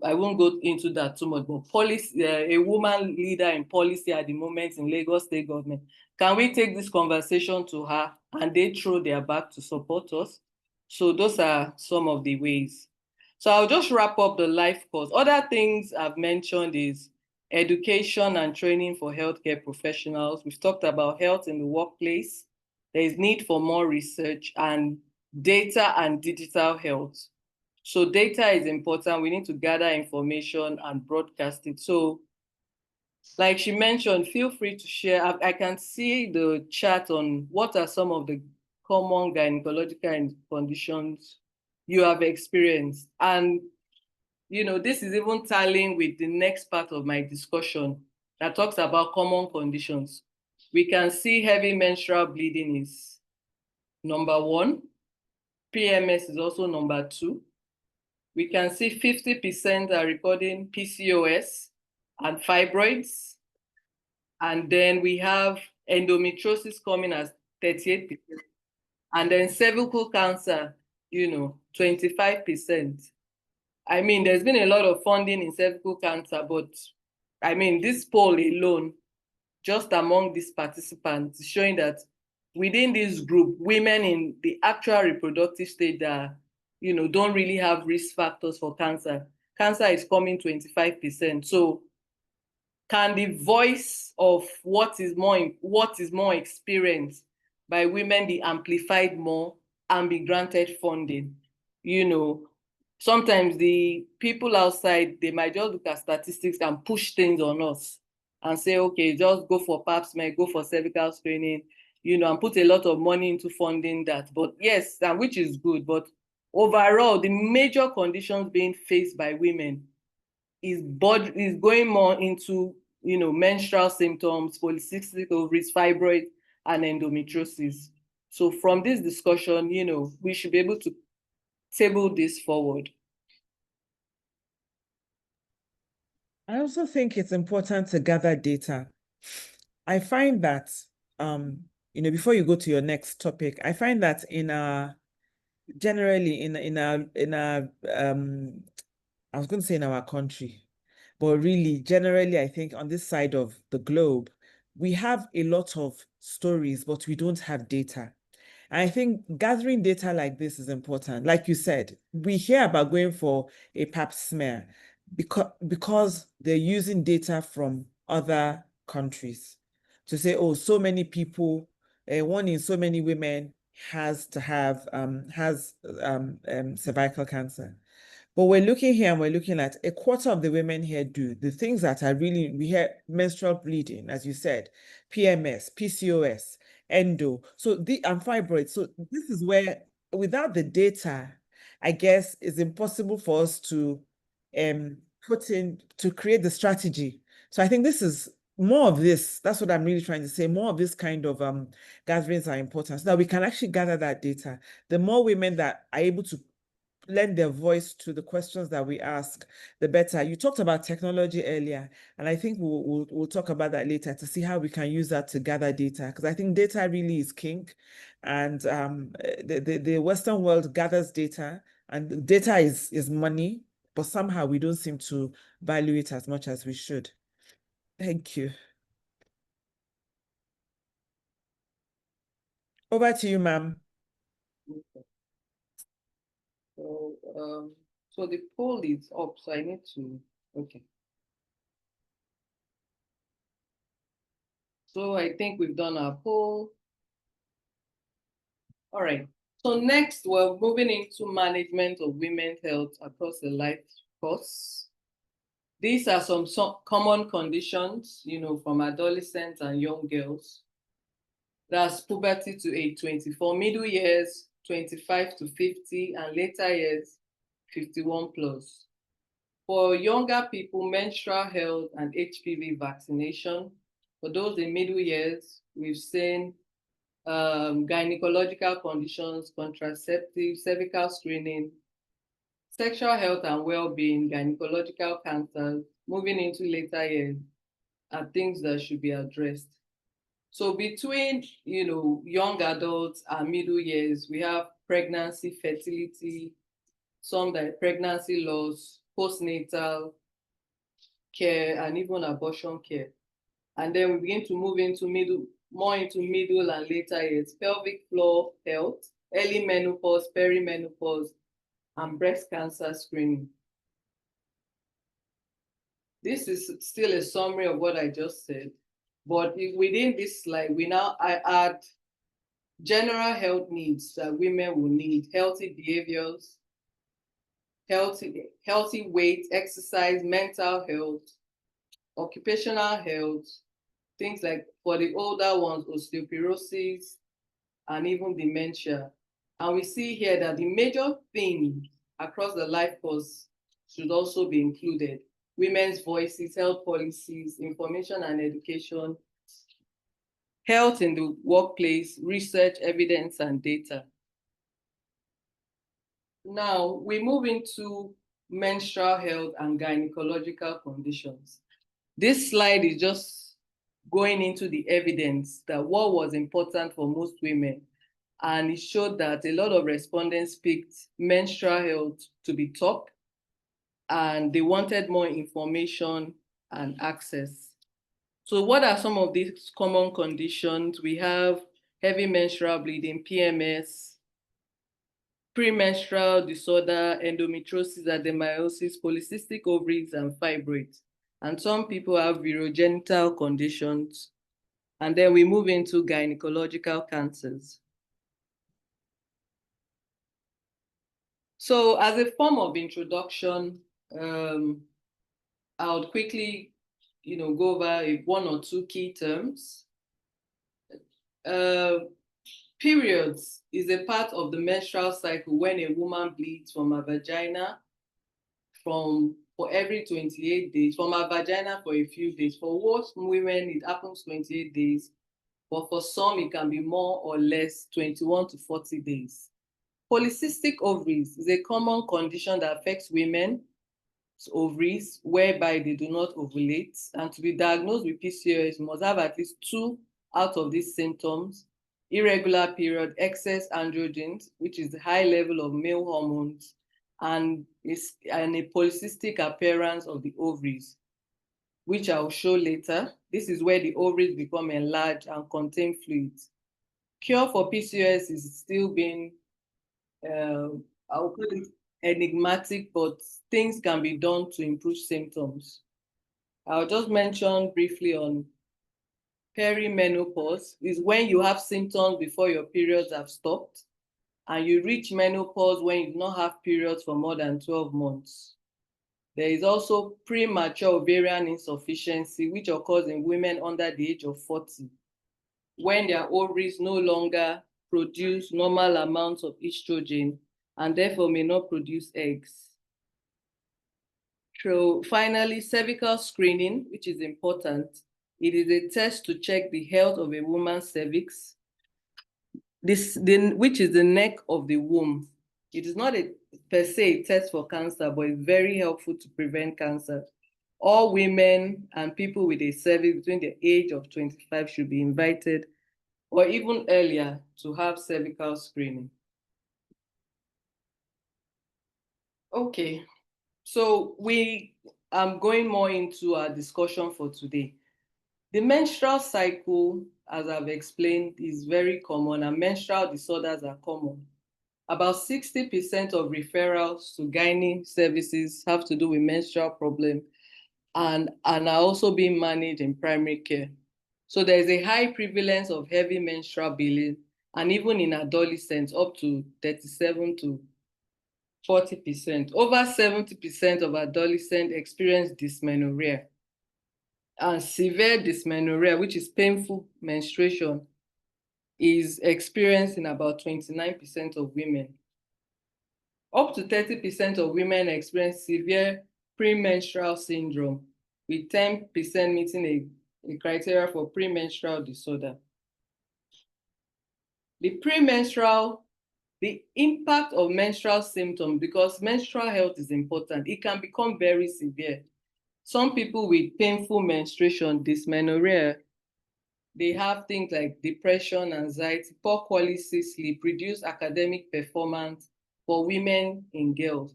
I won't go into that too much, but policy, a woman leader in policy at the moment in Lagos State government. Can we take this conversation to her and they throw their back to support us? So those are some of the ways. So I'll just wrap up the life course. Other things I've mentioned is education and training for healthcare professionals. We've talked about health in the workplace. There is need for more research and data and digital health. So data is important. We need to gather information and broadcast it. So like she mentioned, feel free to share. I can see the chat on what are some of the common gynecological conditions you have experienced. And, this is even tallying with the next part of my discussion that talks about common conditions. We can see heavy menstrual bleeding is number 1. PMS is also number 2. We can see 50% are recording PCOS and fibroids. And then we have endometriosis coming as 38%. And then cervical cancer, 25%. I mean, there's been a lot of funding in cervical cancer, but I mean, this poll alone, just among these participants, is showing that within this group, women in the actual reproductive stage that, don't really have risk factors for cancer. Cancer is coming 25%. So can the voice of what is more experienced by women be amplified more and be granted funding? Sometimes the people outside, they might just look at statistics and push things on us and say, okay, just go for pap smear, go for cervical screening, and put a lot of money into funding that. But yes, and which is good, but overall, the major conditions being faced by women is going more into, menstrual symptoms, polycystic ovaries, fibroid, and endometriosis. So from this discussion, we should be able to table this forward. I also think it's important to gather data. I find that, before you go to your next topic, I find that generally in our I was going to say in our country, but really generally, I think on this side of the globe, we have a lot of stories, but we don't have data. I think gathering data like this is important. Like you said, we hear about going for a pap smear because they're using data from other countries to say, oh, so many people, one in so many women has cervical cancer. But we're looking here and we're looking at a quarter of the women here do the things that are really, we hear menstrual bleeding, as you said, PMS, PCOS, endo, and fibroids. So this is where, without the data, I guess it's impossible for us to create the strategy. So I think this is more of this. That's what I'm really trying to say. More of this kind of gatherings are important so that we can actually gather that data. The more women that are able to lend their voice to the questions that we ask, the better. You talked about technology earlier, and I think we'll talk about that later to see how we can use that to gather data, because I think data really is king, and the Western world gathers data, and data is money, but somehow we don't seem to value it as much as we should. Thank you. Over to you, ma'am. Okay. So the poll is up, so I need to, okay. So I think we've done our poll. All right. So next, we're moving into management of women's health across the life course. These are some common conditions, from adolescents and young girls. That's puberty to age 24, middle years 25 to 50, and later years 51 plus. For younger people, menstrual health and HPV vaccination. For those in middle years, we've seen gynecological conditions, contraceptive, cervical screening, sexual health and well-being, gynecological cancers. Moving into later years are things that should be addressed. So between, young adults and middle years, we have pregnancy, fertility, some that pregnancy loss, postnatal care, and even abortion care. And then we begin to move into more into middle and later years, pelvic floor health, early menopause, perimenopause, and breast cancer screening. This is still a summary of what I just said, but within this slide, I add general health needs that women will need: healthy behaviors, healthy weight, exercise, mental health, occupational health, things like, for the older ones, osteoporosis, and even dementia. And we see here that the major theme across the life course should also be included: women's voices, health policies, information and education, health in the workplace, research, evidence, and data. Now, we move into menstrual health and gynecological conditions. This slide is just going into the evidence that what was important for most women. And it showed that a lot of respondents picked menstrual health to be top, and they wanted more information and access. So what are some of these common conditions? We have heavy menstrual bleeding, PMS, premenstrual disorder, endometriosis, adenomyosis, polycystic ovaries, and fibroids. And some people have urogenital conditions. And then we move into gynecological cancers. So as a form of introduction, I would quickly, go over one or two key terms. Periods is a part of the menstrual cycle when a woman bleeds from her vagina for every 28 days, from her vagina for a few days. For most women, it happens 28 days, but for some, it can be more or less 21 to 40 days. Polycystic ovaries is a common condition that affects women. ovaries whereby they do not ovulate, and to be diagnosed with PCOS, you must have at least 2 out of these symptoms: irregular period, excess androgens, which is the high level of male hormones, and a polycystic appearance of the ovaries, which I'll show later. This is where the ovaries become enlarged and contain fluids. Cure for PCOS is still being, I'll put it, enigmatic, but things can be done to improve symptoms. I'll just mention briefly on perimenopause. Is when you have symptoms before your periods have stopped, and you reach menopause when you do not have periods for more than 12 months. There is also premature ovarian insufficiency, which occurs in women under the age of 40, when their ovaries no longer produce normal amounts of estrogen and therefore may not produce eggs. So finally, cervical screening, which is important. It is a test to check the health of a woman's cervix, which is the neck of the womb. It is not per se a test for cancer, but it's very helpful to prevent cancer. All women and people with a cervix between the age of 25 should be invited, or even earlier, to have cervical screening. Okay, so I'm going more into our discussion for today. The menstrual cycle, as I've explained, is very common, and menstrual disorders are common. About 60% of referrals to gynae services have to do with menstrual problems and are also being managed in primary care. So there is a high prevalence of heavy menstrual bleeding, and even in adolescents, up to 37 to 40%. Over 70% of adolescents experience dysmenorrhea. And severe dysmenorrhea, which is painful menstruation, is experienced in about 29% of women. Up to 30% of women experience severe premenstrual syndrome, with 10% meeting a criteria for premenstrual disorder. The impact of menstrual symptoms, because menstrual health is important, it can become very severe. Some people with painful menstruation, dysmenorrhea, they have things like depression, anxiety, poor quality sleep, reduced academic performance for women and girls.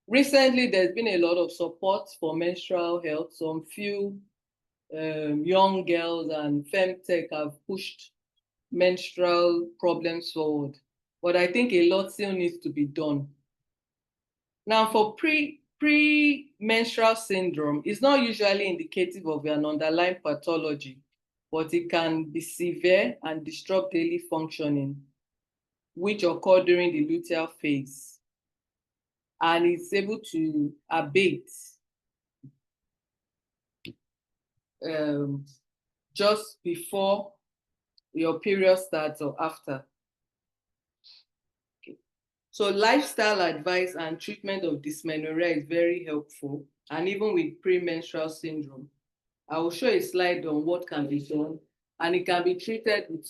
Recently, there's been a lot of support for menstrual health. Some few young girls and femtech have pushed menstrual problems forward, but I think a lot still needs to be done. Now, for premenstrual syndrome, it's not usually indicative of an underlying pathology, but it can be severe and disrupt daily functioning, which occur during the luteal phase, and it's able to abate just before your period starts or after. Okay. So lifestyle advice and treatment of dysmenorrhea is very helpful, and even with premenstrual syndrome. I will show a slide on what can be done, and it can be treated with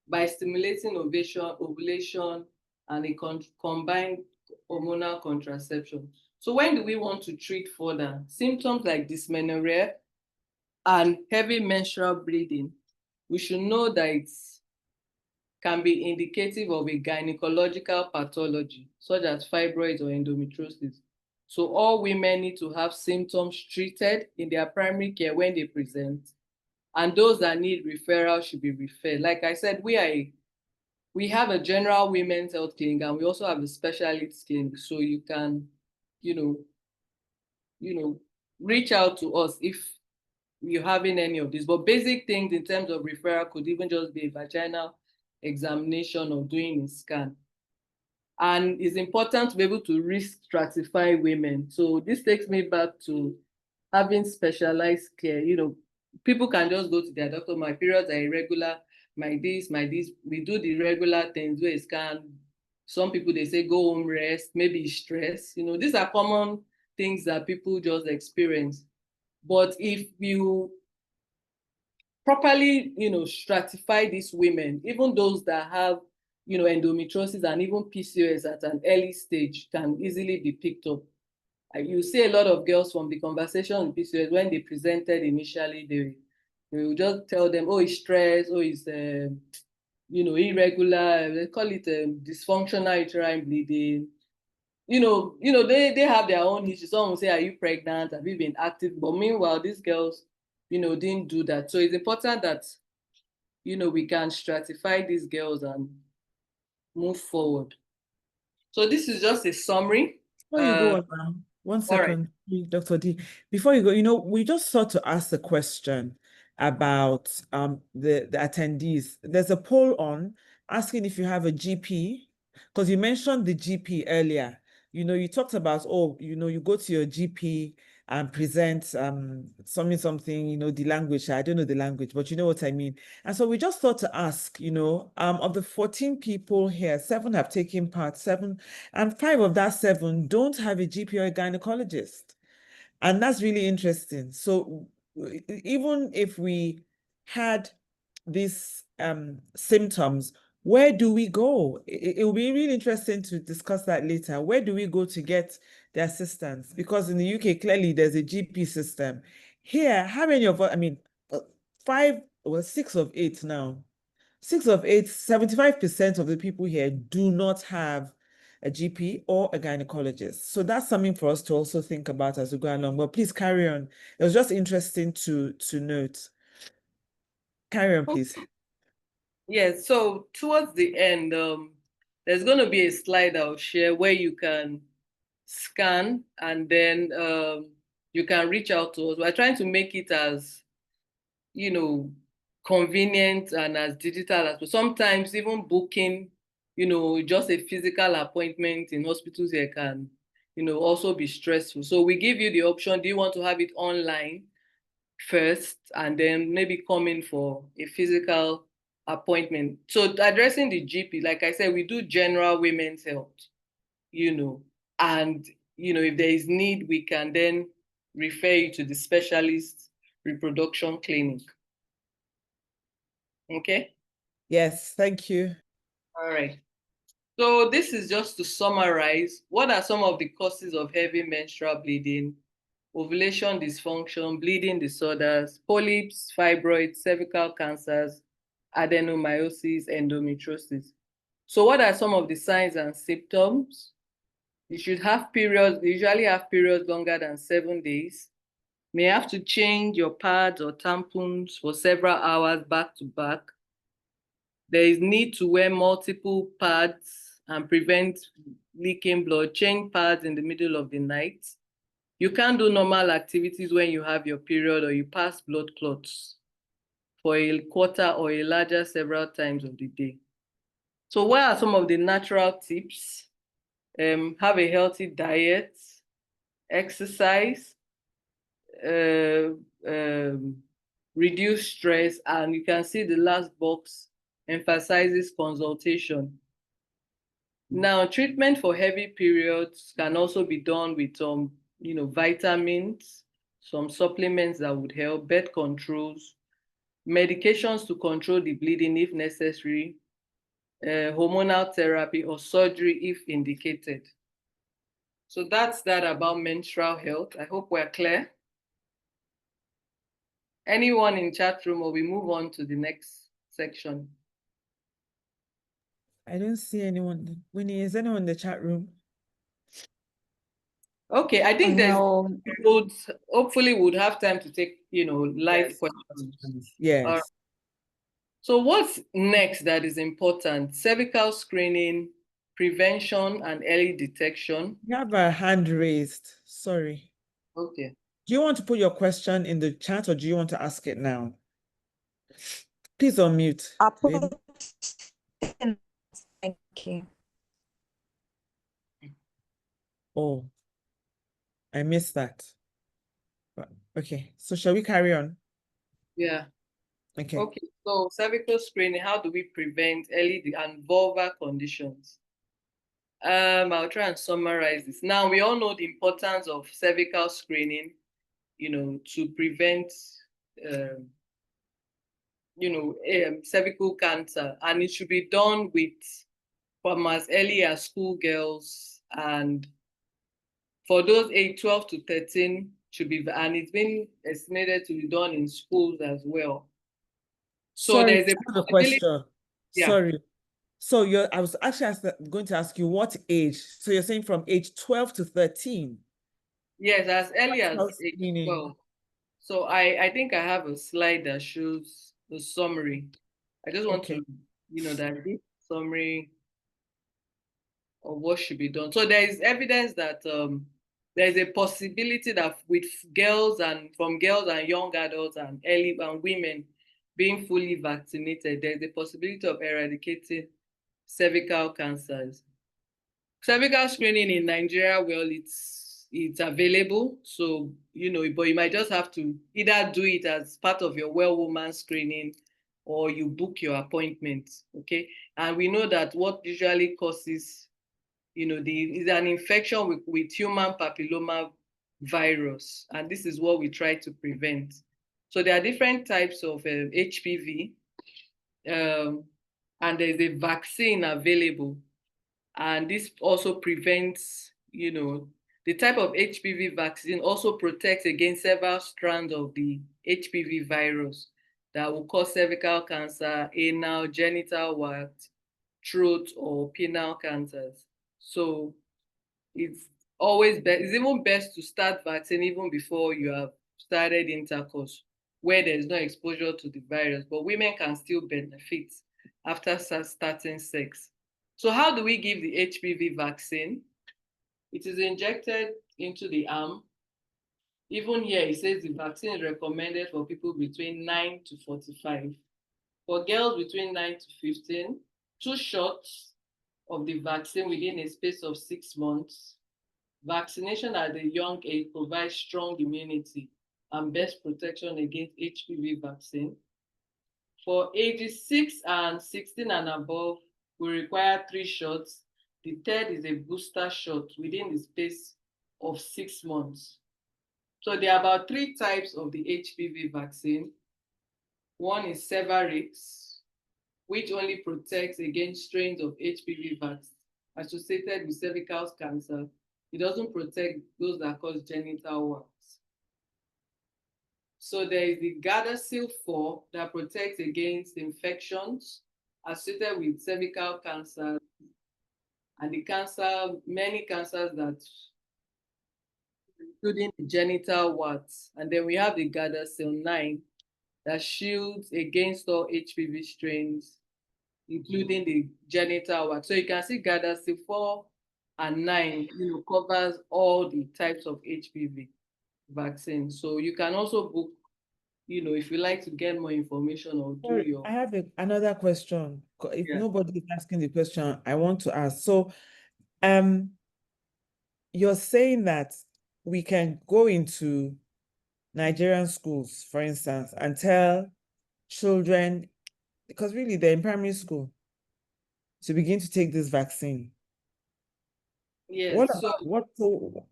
by stimulating ovulation and a combined hormonal contraception. So when do we want to treat further? Symptoms like dysmenorrhea and heavy menstrual bleeding, we should know that it can be indicative of a gynecological pathology, such as fibroids or endometriosis. So all women need to have symptoms treated in their primary care when they present, and those that need referral should be referred. Like I said, we have a general women's health clinic, and we also have a specialist clinic, so you can, reach out to us if you're having any of this. But basic things in terms of referral could even just be a vaginal examination or doing a scan. And it's important to be able to risk stratify women. So this takes me back to having specialized care. People can just go to their doctor, my periods are irregular, my this. We do the regular things, do a scan. Some people, they say go home, rest, maybe stress. These are common things that people just experience. But if you properly, stratify these women, even those that have, endometriosis and even PCOS at an early stage can easily be picked up. You see a lot of girls from the conversation with PCOS, when they presented initially, they will just tell them, oh, it's stress, oh, it's irregular, they call it dysfunctional uterine bleeding. They have their own issues. Some will say, are you pregnant? Have you been active? But meanwhile, these girls, didn't do that. So it's important that, we can stratify these girls and move forward. So this is just a summary. Before you go on now, 1 second, Dr. D. Before you go, we just sought to ask the question about the attendees. There's a poll on asking if you have a GP, because you mentioned the GP earlier. You talked about, you go to your GP and present something, the language. I don't know the language, but you know what I mean. And so we just thought to ask, of the 14 people here, 7 have taken part, 7, and 5 of that 7 don't have a GP or a gynecologist. And that's really interesting. So even if we had these symptoms, where do we go? It will be really interesting to discuss that later. Where do we go to get the assistance? Because in the UK, clearly there's a GP system. Here, how many of us, 6 of 8 now. 6 of 8, 75% of the people here do not have a GP or a gynecologist. So that's something for us to also think about as we go along. But please carry on. It was just interesting to note. Carry on, please. Yes, so towards the end, there's going to be a slide I'll share where you can scan and then you can reach out to us. We're trying to make it as, convenient and as digital as possible. Sometimes even booking, just a physical appointment in hospitals here can, also be stressful. So we give you the option, do you want to have it online first and then maybe come in for a physical appointment? So addressing the GP, like I said, we do general women's health, and if there is need, we can then refer you to the specialist reproduction clinic. Okay? Yes, thank you. All right. So this is just to summarize, what are some of the causes of heavy menstrual bleeding, ovulation dysfunction, bleeding disorders, polyps, fibroids, cervical cancers, adenomyosis, endometriosis. So what are some of the signs and symptoms? You should have periods, you usually have periods longer than 7 days. May have to change your pads or tampons for several hours back to back. There is need to wear multiple pads and prevent leaking blood. Change pads in the middle of the night. You can't do normal activities when you have your period or you pass blood clots for a quarter or a larger several times of the day. So what are some of the natural tips? Have a healthy diet, exercise, reduce stress, and you can see the last box emphasizes consultation. Now, treatment for heavy periods can also be done with some, vitamins, some supplements that would help, birth controls, medications to control the bleeding if necessary, hormonal therapy or surgery if indicated. So that's that about menstrual health. I hope we're clear. Anyone in chat room, or we move on to the next section? I don't see anyone. Winnie, is anyone in the chat room? Okay, I think there's No. hopefully we'll have time to take, live questions. Yes. So what's next that is important? Cervical screening, prevention, and early detection. You have a hand raised. Sorry. Okay. Do you want to put your question in the chat or do you want to ask it now? Please unmute. Thank you. Oh, I missed that. Okay, so shall we carry on? Yeah. Okay. Okay, so cervical screening, how do we prevent early and vulvar conditions? I'll try and summarize this. Now, we all know the importance of cervical screening, to prevent, cervical cancer. And it should be done from as early as schoolgirls and for those age 12 to 13 should be, and it's been estimated to be done in schools as well. So Sorry, there's a I have a possibility. question. Yeah. Sorry. So I was actually going to ask you what age. So you're saying from age 12 to 13? Yes, as early as age Meaning. 12. So I think I have a slide that shows the summary. I just want Okay. to, that this summary of what should be done. So there is evidence that there's a possibility that with girls and young adults and early and women being fully vaccinated, there's a possibility of eradicating cervical cancers. Cervical screening in Nigeria, well, it's available. So, but you might just have to either do it as part of your well woman screening or you book your appointment. Okay. And we know that what usually causes, is an infection with human papilloma virus. And this is what we try to prevent. So there are different types of HPV, and there's a vaccine available. And this also prevents, the type of HPV vaccine also protects against several strands of the HPV virus that will cause cervical cancer, anal, genital wart, throat, or penile cancers. So it's it's even best to start vaccine even before you have started intercourse, where there's no exposure to the virus, but women can still benefit after starting sex. So how do we give the HPV vaccine? It is injected into the arm. Even here, it says the vaccine is recommended for people between 9 to 45. For girls between 9 to 15, 2 shots of the vaccine within a space of 6 months. Vaccination at a young age provides strong immunity and best protection against HPV vaccine. For ages 6 and 16 and above, we require 3 shots. The third is a booster shot within the space of 6 months. So there are about 3 types of the HPV vaccine. One is Cervarix, which only protects against strains of HPV virus associated with cervical cancer. It doesn't protect those that cause genital warts. So there is the Gardasil 4 that protects against infections associated with cervical cancer and many cancers that, including the genital warts. And then we have the Gardasil 9 that shields against all HPV strains, including the genital wart. So you can see Gardasil 4 and 9, covers all the types of HPV vaccine. So you can also book, if you like to get more information or do Sorry, your. I have another question. If Yeah. nobody is asking the question, I want to ask. So, you're saying that we can go into Nigerian schools, for instance, and tell children, because really they're in primary school, to begin to take this vaccine. Yes.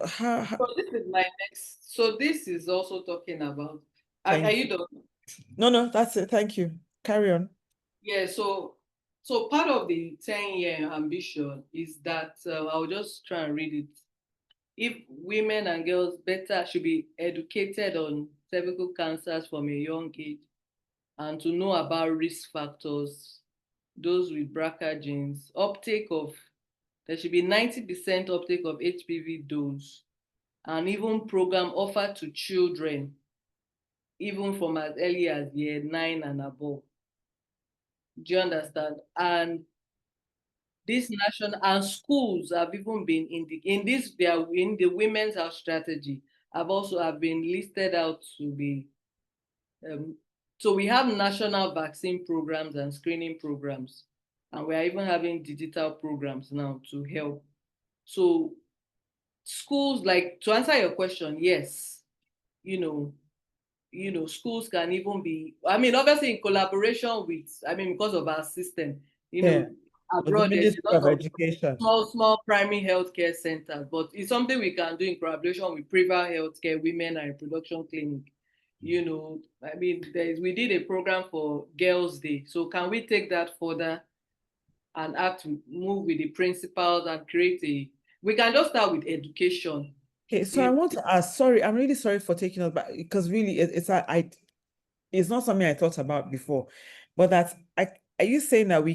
How, So this is my next. So this is also talking about. Are you done? No, that's it. Thank you. Carry on. Yeah. So part of the 10-year ambition is that I'll just try and read it. If women and girls should be educated on cervical cancers from a young age and to know about risk factors, those with BRCA genes, there should be 90% uptake of HPV dose, and even program offered to children, even from as early as year 9 and above. Do you understand? And this national and schools have even been in the women's health strategy have been listed out to be. So we have national vaccine programs and screening programs, and we are even having digital programs now to help. So schools, like, to answer your question, yes, schools can even be, obviously in collaboration with, because of our system, abroad, The there's Ministry a lot of of Education. small primary healthcare centers, but it's something we can do in collaboration with private healthcare, women and reproduction clinic. We did a program for Girls' Day. So can we take that further and move with the principals and we can just start with education, Okay, so I want to ask, sorry, I'm really sorry for taking us back, because really it's not something I thought about before. But are you saying that we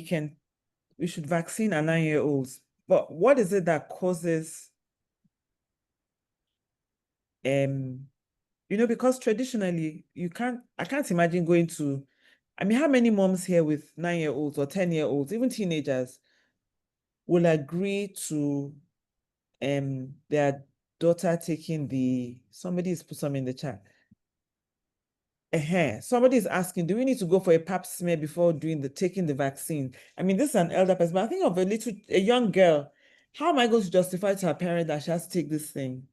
should vaccine our 9-year-olds? But what is it that causes because traditionally I can't imagine going to, I mean, how many moms here with 9-year-olds or 10-year-olds, even teenagers, will agree to their daughter taking somebody's put some in the chat. Somebody is asking, do we need to go for a pap smear before taking the vaccine? I mean, this is an elder person, but I think of a young girl. How am I going to justify to her parent that she has to take this thing?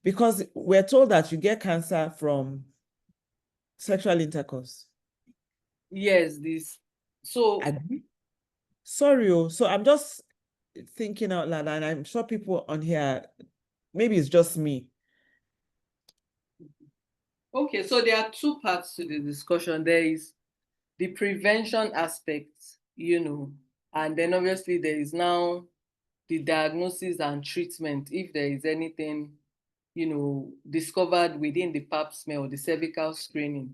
Because we're told that you get cancer from sexual intercourse. Yes, so sorry, so I'm just thinking out loud, and I'm sure people on here, maybe it's just me. Okay, so there are two parts to the discussion. There is the prevention aspect, and then obviously there is now the diagnosis and treatment if there is anything, discovered within the pap smear or the cervical screening.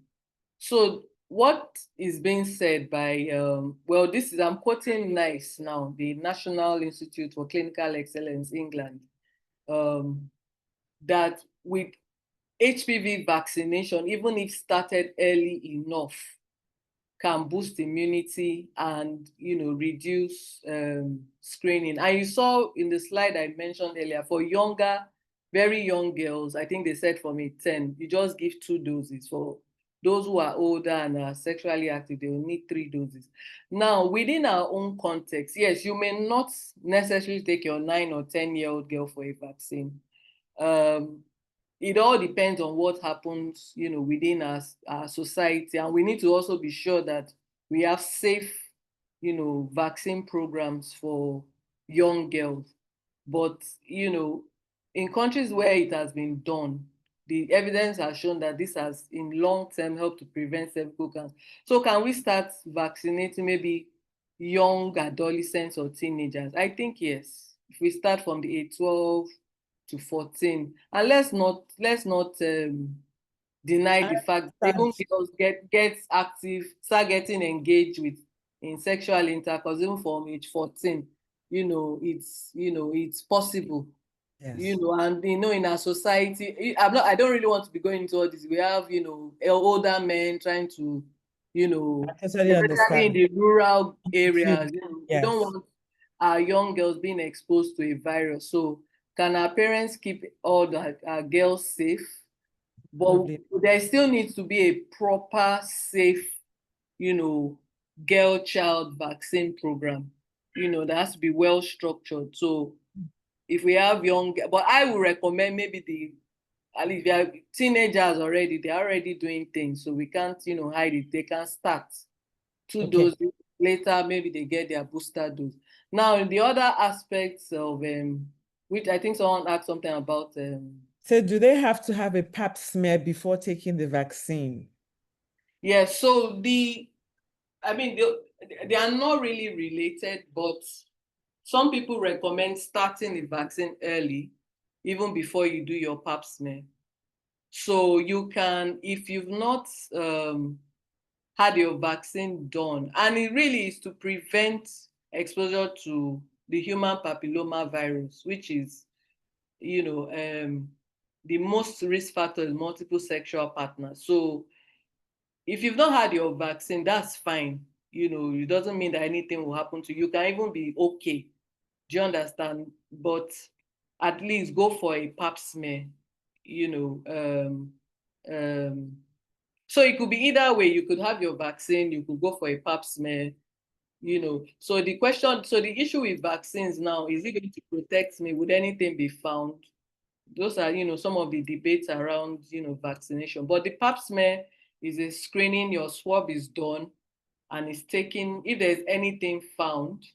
So what is being said by, I'm quoting NICE now, the National Institute for Clinical Excellence, England, that with HPV vaccination, even if started early enough, can boost immunity and reduce screening. And you saw in the slide I mentioned earlier, for very young girls, I think they said from age 10, you just give 2 doses. For those who are older and are sexually active, they will need 3 doses. Now, within our own context, yes, you may not necessarily take your 9 or 10-year-old girl for a vaccine. It all depends on what happens, within our society. And we need to also be sure that we have safe, vaccine programs for young girls. But, in countries where it has been done, the evidence has shown that this has, in long term, helped to prevent cervical cancer. So can we start vaccinating maybe young adolescents or teenagers? I think yes. If we start from the age 12 to 14, and let's not deny the fact that even girls get active, start getting engaged in sexual intercourse even from age 14. It's possible. Yes. And in our society, I don't really want to be going into all this. We have older men trying to, totally especially in understand. the rural areas, we don't Yes. want our young girls being exposed to a virus. So can our parents keep all our girls safe? But there still needs to be a proper, safe, girl-child vaccine program, that has to be well structured. So if we have but I would recommend maybe at least they are teenagers already, they're already doing things. So we can't, hide it. They can start 2 doses. Later, maybe they get their booster dose. Now, the other aspects of which I think someone asked something about. So do they have to have a pap smear before taking the vaccine? Yeah, so they are not really related, but some people recommend starting the vaccine early, even before you do your pap smear. So you can, if you've not had your vaccine done, and it really is to prevent exposure to the human papilloma virus, which is, the most risk factor is multiple sexual partners. So if you've not had your vaccine, that's fine. It doesn't mean that anything will happen to you. You can even be okay. Do you understand? But at least go for a pap smear, so it could be either way. You could have your vaccine, you could go for a pap smear, So the issue with vaccines now, is it going to protect me? Would anything be found? Those are, some of the debates around, vaccination. But the pap smear is a screening. Your swab is done and it's taken. If there's anything found,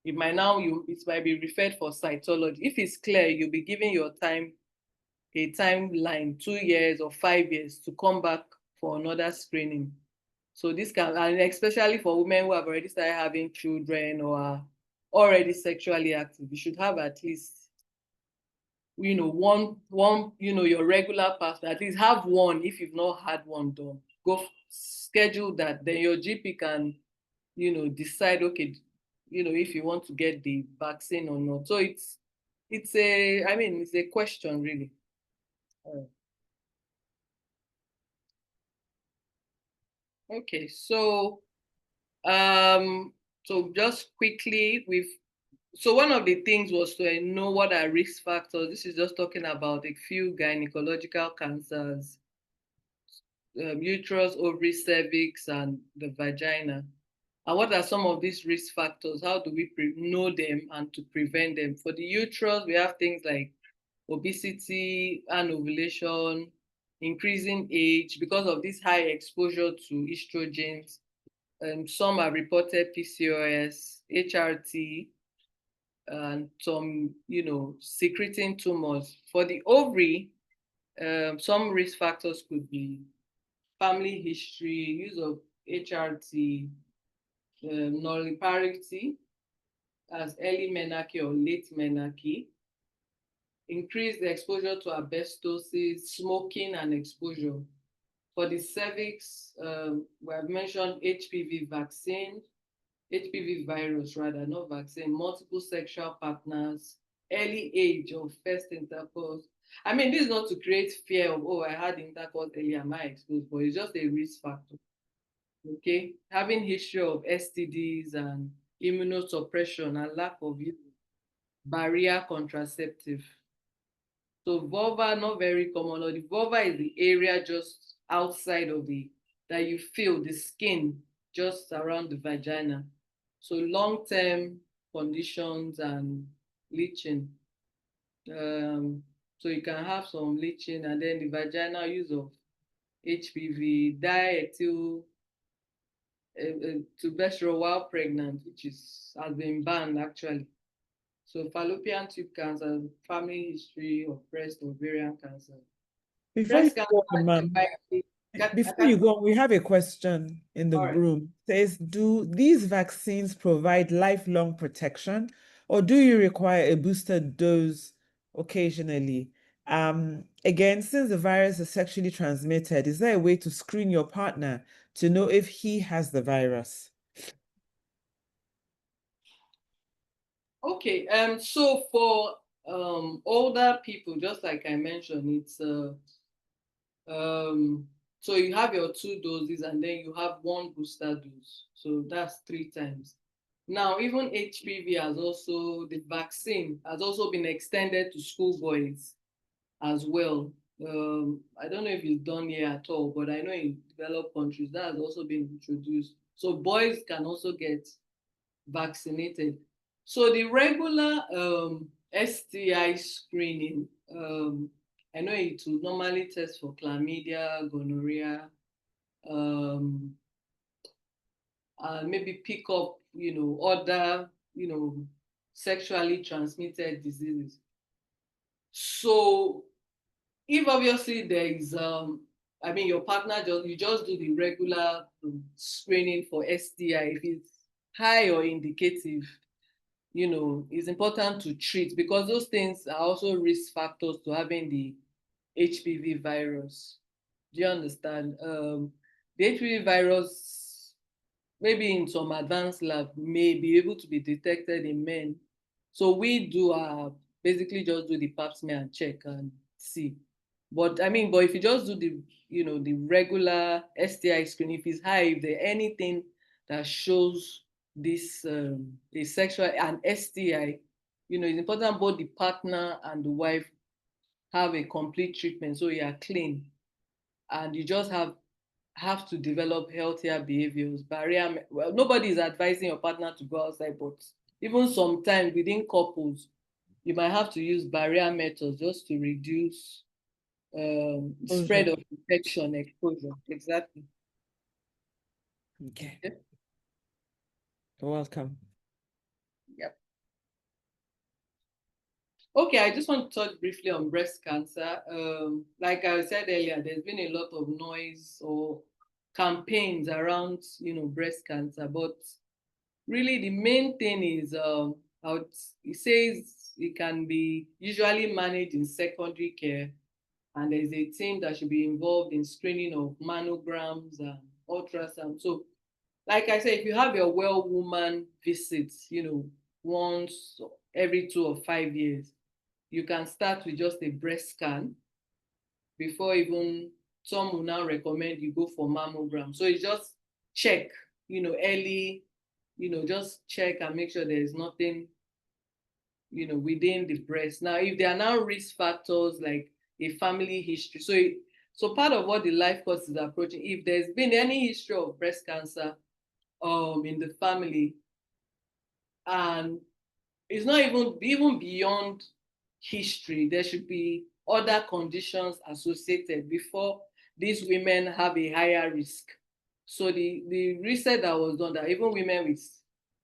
it might be referred for cytology. If it's clear, you'll be given a timeline, 2 years or 5 years, to come back for another screening. So this and especially for women who have already started having children or are already sexually active, you should have at least one, your regular partner, at least have one if you've not had one done. Go schedule that. Then your GP can, decide, okay, if you want to get the vaccine or not. So it's a question really. Okay, so just quickly, so one of the things was to know what are risk factors. This is just talking about a few gynecological cancers, uterus, ovary, cervix, and the vagina. And what are some of these risk factors? How do we know them and to prevent them? For the uterus, we have things like obesity and ovulation, increasing age because of this high exposure to estrogens. Some have reported PCOS, HRT, and some, secreting tumors. For the ovary, some risk factors could be family history, use of HRT, nulliparity as early menarche or late menarche, increased exposure to asbestosis, smoking, and exposure. For the cervix, we have mentioned HPV vaccine, HPV virus rather, not vaccine, multiple sexual partners, early age of first intercourse. I mean, this is not to create fear of, I had intercourse earlier, am I exposed? But it's just a risk factor. Okay, having history of STDs and immunosuppression and lack of barrier contraceptive. So vulva, not very common. Or the vulva is the area just outside of that you feel the skin just around the vagina. So long-term conditions and leaching. So you can have some leaching, and then the vaginal use of HPV, diethyl tubestro while pregnant, which has been banned actually. So fallopian tube cancer, family history of breast ovarian cancer. Before you go on, ma'am, we have a question in the room. It says, do these vaccines provide lifelong protection, or do you require a booster dose occasionally? Again, since the virus is sexually transmitted, is there a way to screen your partner to know if he has the virus? Okay, so for older people, just like I mentioned, it's so you have your 2 doses and then you have 1 booster dose. So that's 3 times. Now, even HPV the vaccine has also been extended to schoolboys as well. I don't know if it's done here at all, but I know in developed countries that has also been introduced. So boys can also get vaccinated. So the regular STI screening, I know it will normally test for chlamydia, gonorrhea, maybe pick up, other, sexually transmitted diseases. So if obviously there is, your partner you just do the regular screening for STI. If it's high or indicative, it's important to treat because those things are also risk factors to having the HPV virus. Do you understand? The HPV virus, maybe in some advanced lab, may be able to be detected in men. So we do basically just do the pap smear and check and see. But if you just do the regular STI screening, if it's high, if there's anything that shows this a sexual and STI, it's important both the partner and the wife have a complete treatment so you are clean, and you just have to develop healthier behaviors. Well, nobody is advising your partner to go outside, but even sometimes within couples, you might have to use barrier methods just to reduce spread of infection, exposure. Exactly. Okay. Yep. You're welcome. Yep. Okay, I just want to touch briefly on breast cancer. Like I said earlier, there's been a lot of noise or campaigns around, breast cancer, but really the main thing is it says it can be usually managed in secondary care, and there's a team that should be involved in screening of mammograms and ultrasound. So, like I said, if you have your well woman visits, once every 2 or 5 years, you can start with just a breast scan before even some will now recommend you go for mammogram. So it's just check, early, just check and make sure there is nothing, within the breast. Now, if there are now risk factors like a family history, so part of what the life course is approaching, if there's been any history of breast cancer in the family, and it's not even beyond history, there should be other conditions associated before these women have a higher risk. So the research that was done, that even women with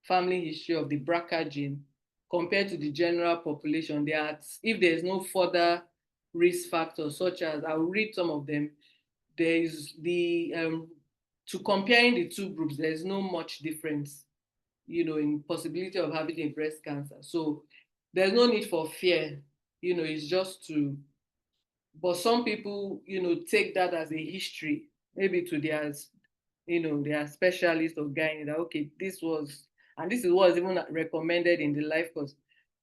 family history of the BRCA gene compared to the general population, if there's no further risk factors, such as, I'll read some of them. There is to comparing the two groups, there's no much difference, in possibility of having a breast cancer. So there's no need for fear, it's just but some people, take that as a history, maybe to their, their specialist or gynae, that, okay, this is what is even recommended in the life course.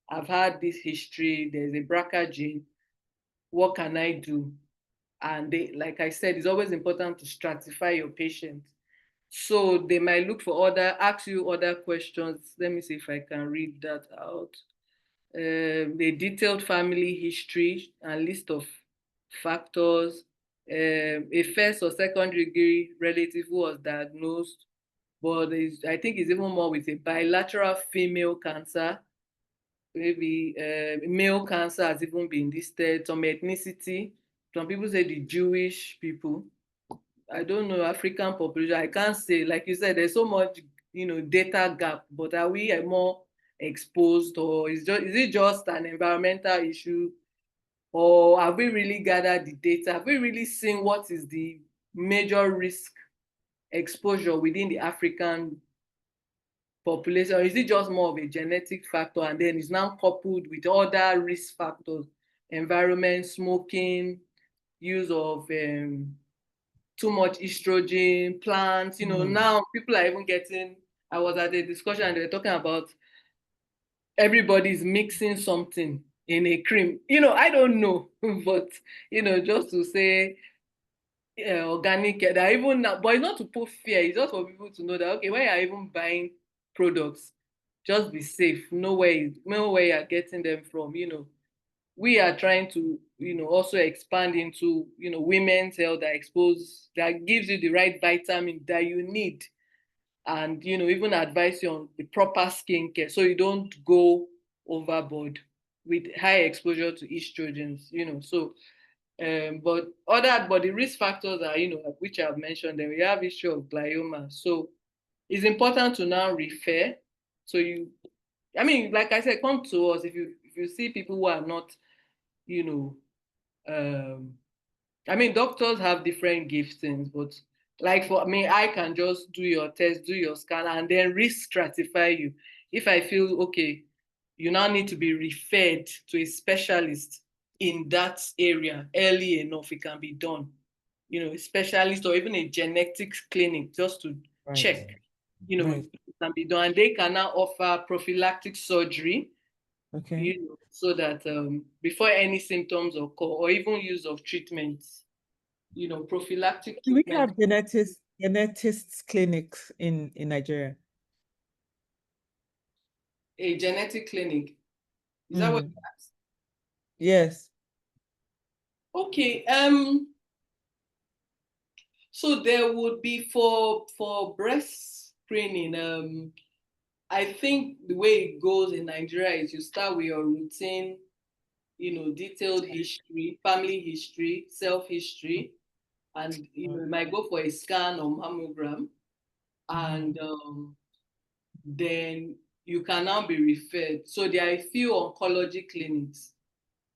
I've had this history, there's a BRCA gene, what can I do? And like I said, it's always important to stratify your patient. So they might ask you other questions. Let me see if I can read that out. A detailed family history and list of factors, a first or second degree relative who was diagnosed, but I think it's even more with a bilateral female cancer. Maybe male cancer has even been listed, some ethnicity. Some people say the Jewish people. I don't know, African population. I can't say, like you said, there's so much, data gap, but are we more exposed, or is it just an environmental issue? Or have we really gathered the data? Have we really seen what is the major risk exposure within the African population? Or is it just more of a genetic factor, and then it's now coupled with other risk factors, environment, smoking, use of too much estrogen, plants, now people are even getting, I was at a discussion and they were talking about everybody's mixing something in a cream. I don't know, but, just to say organic, that even now, but it's not to put fear, it's just for people to know that, okay, when you're even buying products, just be safe, know where you're getting them from, we are trying to, also expand into, women's health that gives you the right vitamin that you need, and, even advise you on the proper skincare so you don't go overboard with high exposure to estrogens, so, but the risk factors are, which I've mentioned, then we have issue of glioma. So it's important to now refer. So like I said, come to us if you see people who are not, doctors have different giftings, but like for me, I can just do your test, do your scan, and then risk stratify you. If I feel, okay, you now need to be referred to a specialist in that area early enough, it can be done. A specialist or even a genetics clinic just to check, Right. it can be done. And they can now offer prophylactic surgery, Okay. so that before any symptoms occur, or even use of treatments, prophylactic Do we treatment. have genetics clinics in Nigeria? A genetic clinic. Is that what you asked? Yes. Okay. So there would be for breast screening. I think the way it goes in Nigeria is you start with your routine, detailed history, family history, self history, and you might go for a scan or mammogram, and then you can now be referred. So there are a few oncology clinics.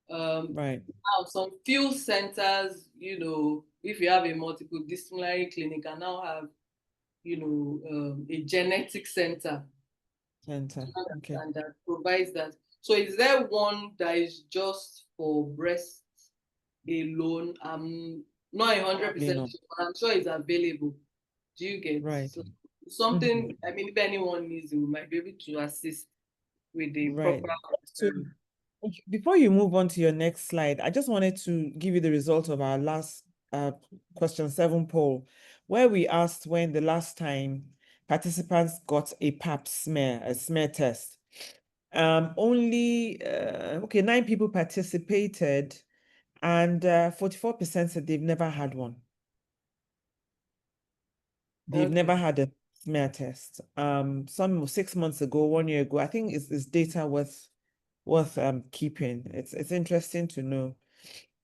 Right. Now some few centers, if you have a multidisciplinary clinic, and now have, a genetic center. Center. Okay. And that provides that. So is there one that is just for breast alone? I'm not 100% No. sure, but I'm sure it's available. Do you get? Right. So something, I mean, if anyone needs it, we might be able to assist with the Right. proper. So before you move on to your next slide, I just wanted to give you the result of our last question 7 poll, where we asked when the last time participants got a pap smear, a smear test. Only 9 people participated, and 44% said they've never had one. They've never had a smear test. Some 6 months ago, 1 year ago. I think it's data worth keeping. It's interesting to know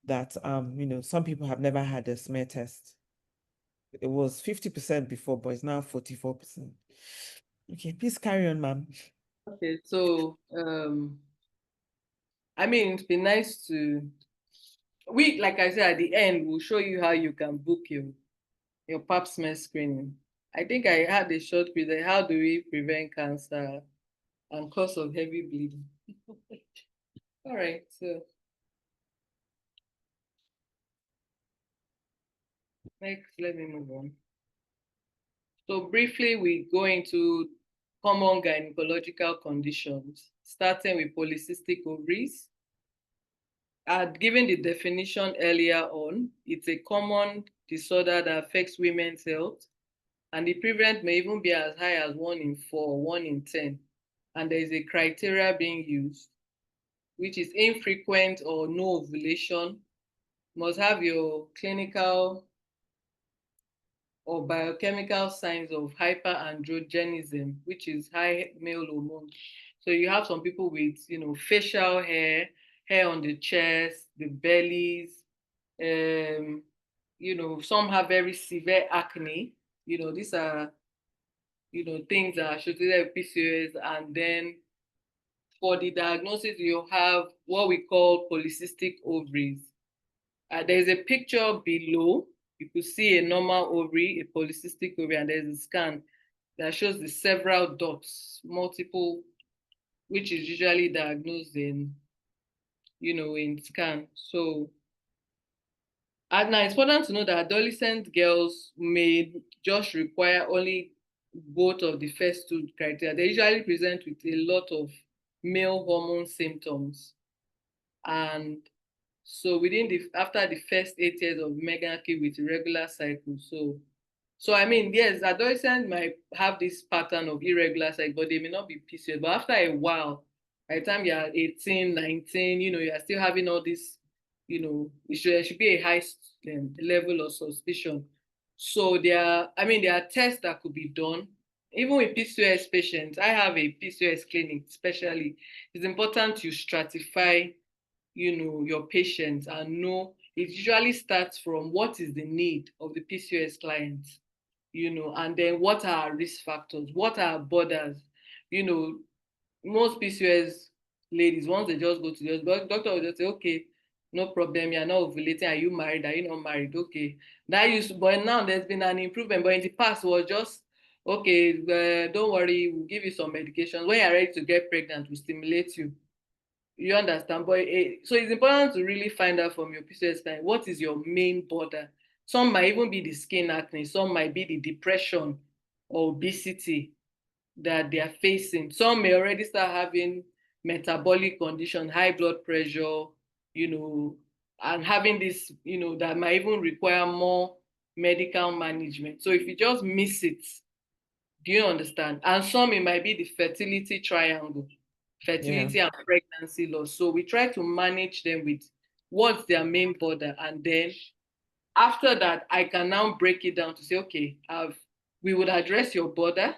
that some people have never had a smear test. It was 50% before, but it's now 44%. Okay, please carry on, ma'am. Okay, so I mean, it'd be nice to like I said, at the end, we'll show you how you can book your pap smear screening. I think I had a short quiz. How do we prevent cancer and cause of heavy bleeding? All right, so next, let me move on. So briefly, we go into common gynecological conditions, starting with polycystic ovaries. I'd given the definition earlier on. It's a common disorder that affects women's health, and the prevalence may even be as high as 1 in 4, 1 in 10. And there is a criteria being used, which is infrequent or no ovulation, must have your clinical or biochemical signs of hyperandrogenism, which is high male hormone. So you have some people with, facial hair on the chest, the bellies, some have very severe acne. These are, things that are associated with PCOS. And then for the diagnosis, you have what we call polycystic ovaries. There's a picture below. You could see a normal ovary, a polycystic ovary, and there's a scan that shows the several dots, multiple, which is usually diagnosed in scan. So, and now it's important to know that adolescent girls may just require only both of the first 2 criteria. They usually present with a lot of male hormone symptoms. And so after the first 8 years of menarche with irregular cycles. So I mean, yes, adolescents might have this pattern of irregular cycle, but they may not be PCOS. But after a while, by the time you're 18, 19, you're still having all this, there should be a high level of suspicion. So there are tests that could be done. Even with PCOS patients, I have a PCOS clinic, especially. It's important you stratify your patients and know it usually starts from what is the need of the PCOS clients, and then what are risk factors, what are borders. Most PCOS ladies, once they just go to the doctor will just say, okay, no problem, you're not ovulating, are you married, are you not married? Okay, but now there's been an improvement, but in the past it was just, okay, don't worry, we'll give you some medication. When you're ready to get pregnant, we'll stimulate you. You understand? But so it's important to really find out from your PCOS client, what is your main border. Some might even be the skin acne, some might be the depression or obesity that they are facing. Some may already start having metabolic condition, high blood pressure, and having this, that might even require more medical management. So if you just miss it, do you understand? And some, it might be the fertility triangle, fertility and pregnancy loss. So we try to manage them with what's their main border. And then after that, I can now break it down to say, okay, we would address your border.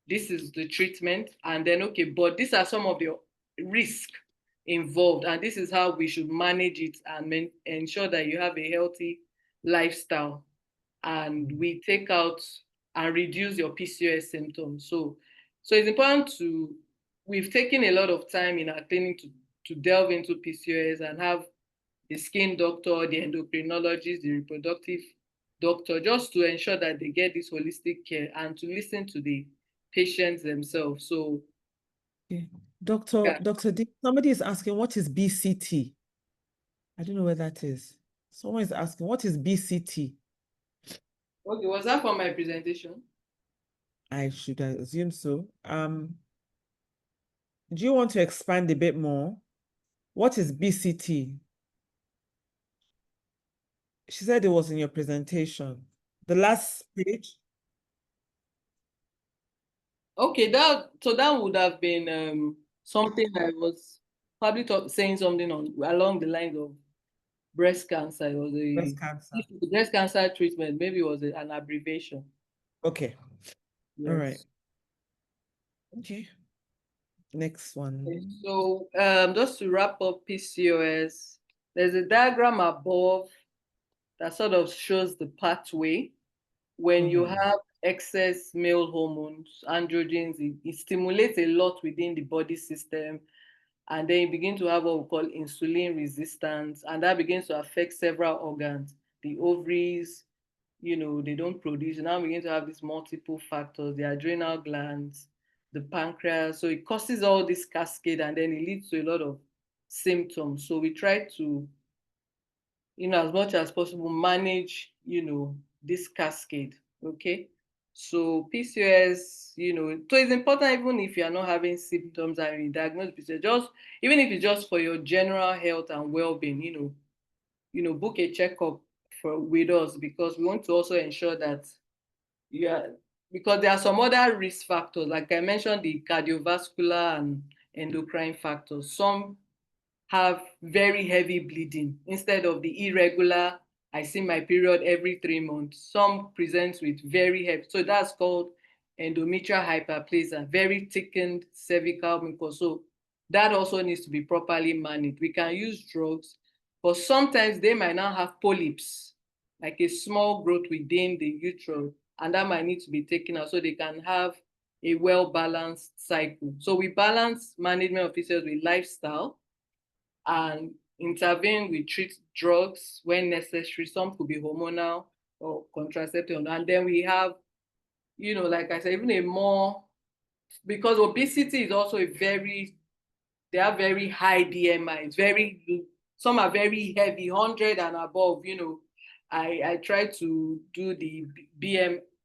This is the treatment. And then, okay, but these are some of the risks involved. And this is how we should manage it and ensure that you have a healthy lifestyle. And we take out and reduce your PCOS symptoms. So it's important we've taken a lot of time in our clinic to delve into PCOS and have the skin doctor, the endocrinologist, the reproductive doctor, just to ensure that they get this holistic care and to listen to the patients themselves. So Okay. Dr. D, somebody is asking, what is BCT? I don't know where that is. Someone is asking, what is BCT? Okay, was that for my presentation? I should assume so. Do you want to expand a bit more? What is BCT? She said it was in your presentation. The last page. Okay, that would have been something I was probably saying something along the lines of breast cancer. It was Breast cancer. the breast cancer treatment. Maybe it was an abbreviation. Okay. Yes. All right. Okay. Next one. Okay, so just to wrap up PCOS, there's a diagram above that sort of shows the pathway. When you have excess male hormones, androgens, it stimulates a lot within the body system. And then you begin to have what we call insulin resistance, and that begins to affect several organs. The ovaries, they don't produce. You now begin to have these multiple factors, the adrenal glands, the pancreas. So it causes all this cascade, and then it leads to a lot of symptoms. So we try to, as much as possible, manage, this cascade. Okay. So PCOS, so it's important even if you are not having symptoms and you diagnose PCOS, even if it's just for your general health and well-being, book a checkup with us, because we want to also ensure that because there are some other risk factors, like I mentioned, the cardiovascular and endocrine factors. Some have very heavy bleeding instead of the irregular, I see my period every 3 months. Some present with very heavy, so that's called endometrial hyperplasia, very thickened cervical mucus. So that also needs to be properly managed. We can use drugs, but sometimes they might not have polyps, like a small growth within the uterus, and that might need to be taken out so they can have a well-balanced cycle. So we balance management of PCOS with lifestyle and intervene. We treat drugs when necessary. Some could be hormonal or contraceptive. And then we have, like I said, even a more, because obesity is also they have very high BMI. Some are very heavy, 100 and above. I try to do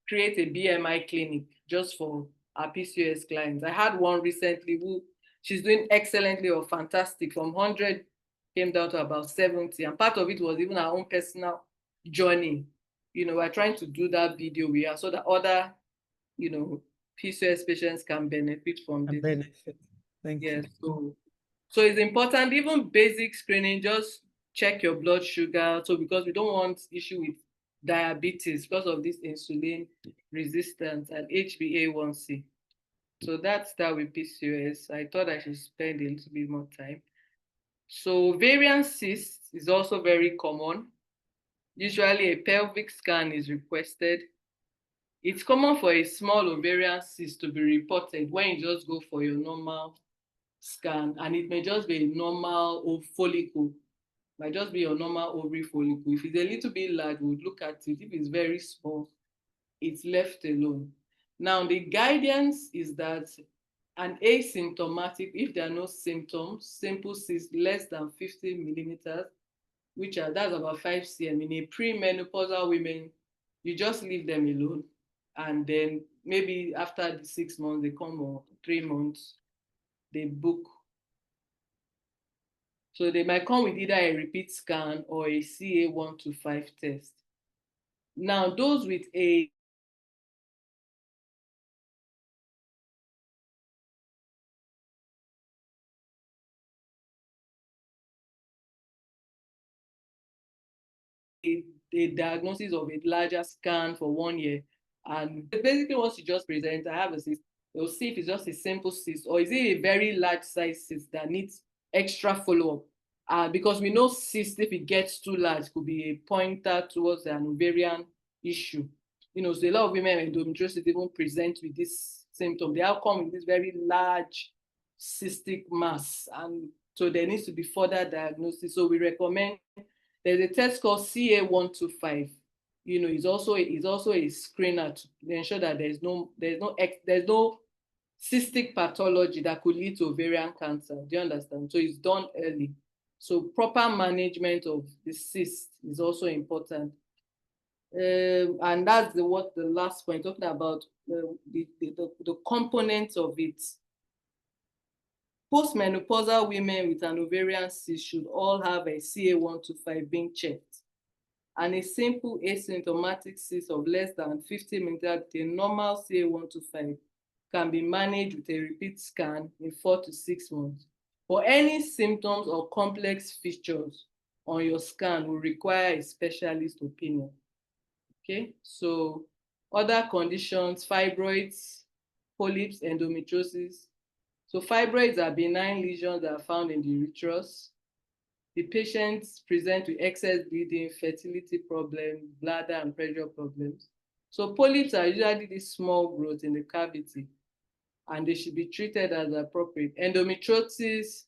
create a BMI clinic just for our PCOS clients. I had one recently she's doing excellently or fantastic. From 100 came down to about 70, and part of it was even our own personal journey. We're trying to do that video so that other, PCOS patients can benefit from this. Thank Yes, you. so it's important, even basic screening, just check your blood sugar. So because we don't want issue with diabetes because of this insulin resistance and HbA1c. So that's that with PCOS. I thought I should spend a little bit more time. So ovarian cyst is also very common. Usually a pelvic scan is requested. It's common for a small ovarian cyst to be reported when you just go for your normal scan, and it may just be a normal follicle, might just be your normal ovary follicle. If it's a little bit large, we'll look at it. If it's very small, it's left alone. Now, the guidance is that an asymptomatic, if there are no symptoms, simple cyst less than 50 millimeters, that's about 5 cm. In a premenopausal women, you just leave them alone. And then maybe after the 6 months, they come, or 3 months, they book. So they might come with either a repeat scan or a CA125 test. Now, those with a diagnosis of a larger scan for 1 year, and basically once you just present, I have a cyst, they'll see if it's just a simple cyst or is it a very large size cyst that needs extra follow-up. Because we know cyst, if it gets too large, could be a pointer towards an ovarian issue. So a lot of women with endometriosis even present with this symptom. They all come with this very large cystic mass, and so there needs to be further diagnosis. So we recommend, there's a test called CA125. It's also a screener to ensure that there's no cystic pathology that could lead to ovarian cancer. Do you understand? So it's done early. So proper management of the cyst is also important. And that's the last point, talking about the components of it. Postmenopausal women with an ovarian cyst should all have a CA125 being checked. And a simple asymptomatic cyst of less than 50 millimeters with a normal CA125 can be managed with a repeat scan in 4 to 6 months. For any symptoms or complex features on your scan will require a specialist opinion. Okay, so other conditions, fibroids, polyps, endometriosis. So fibroids are benign lesions that are found in the uterus. The patients present with excess bleeding, fertility problems, bladder and pressure problems. So polyps are usually these small growths in the cavity, and they should be treated as appropriate. Endometriosis,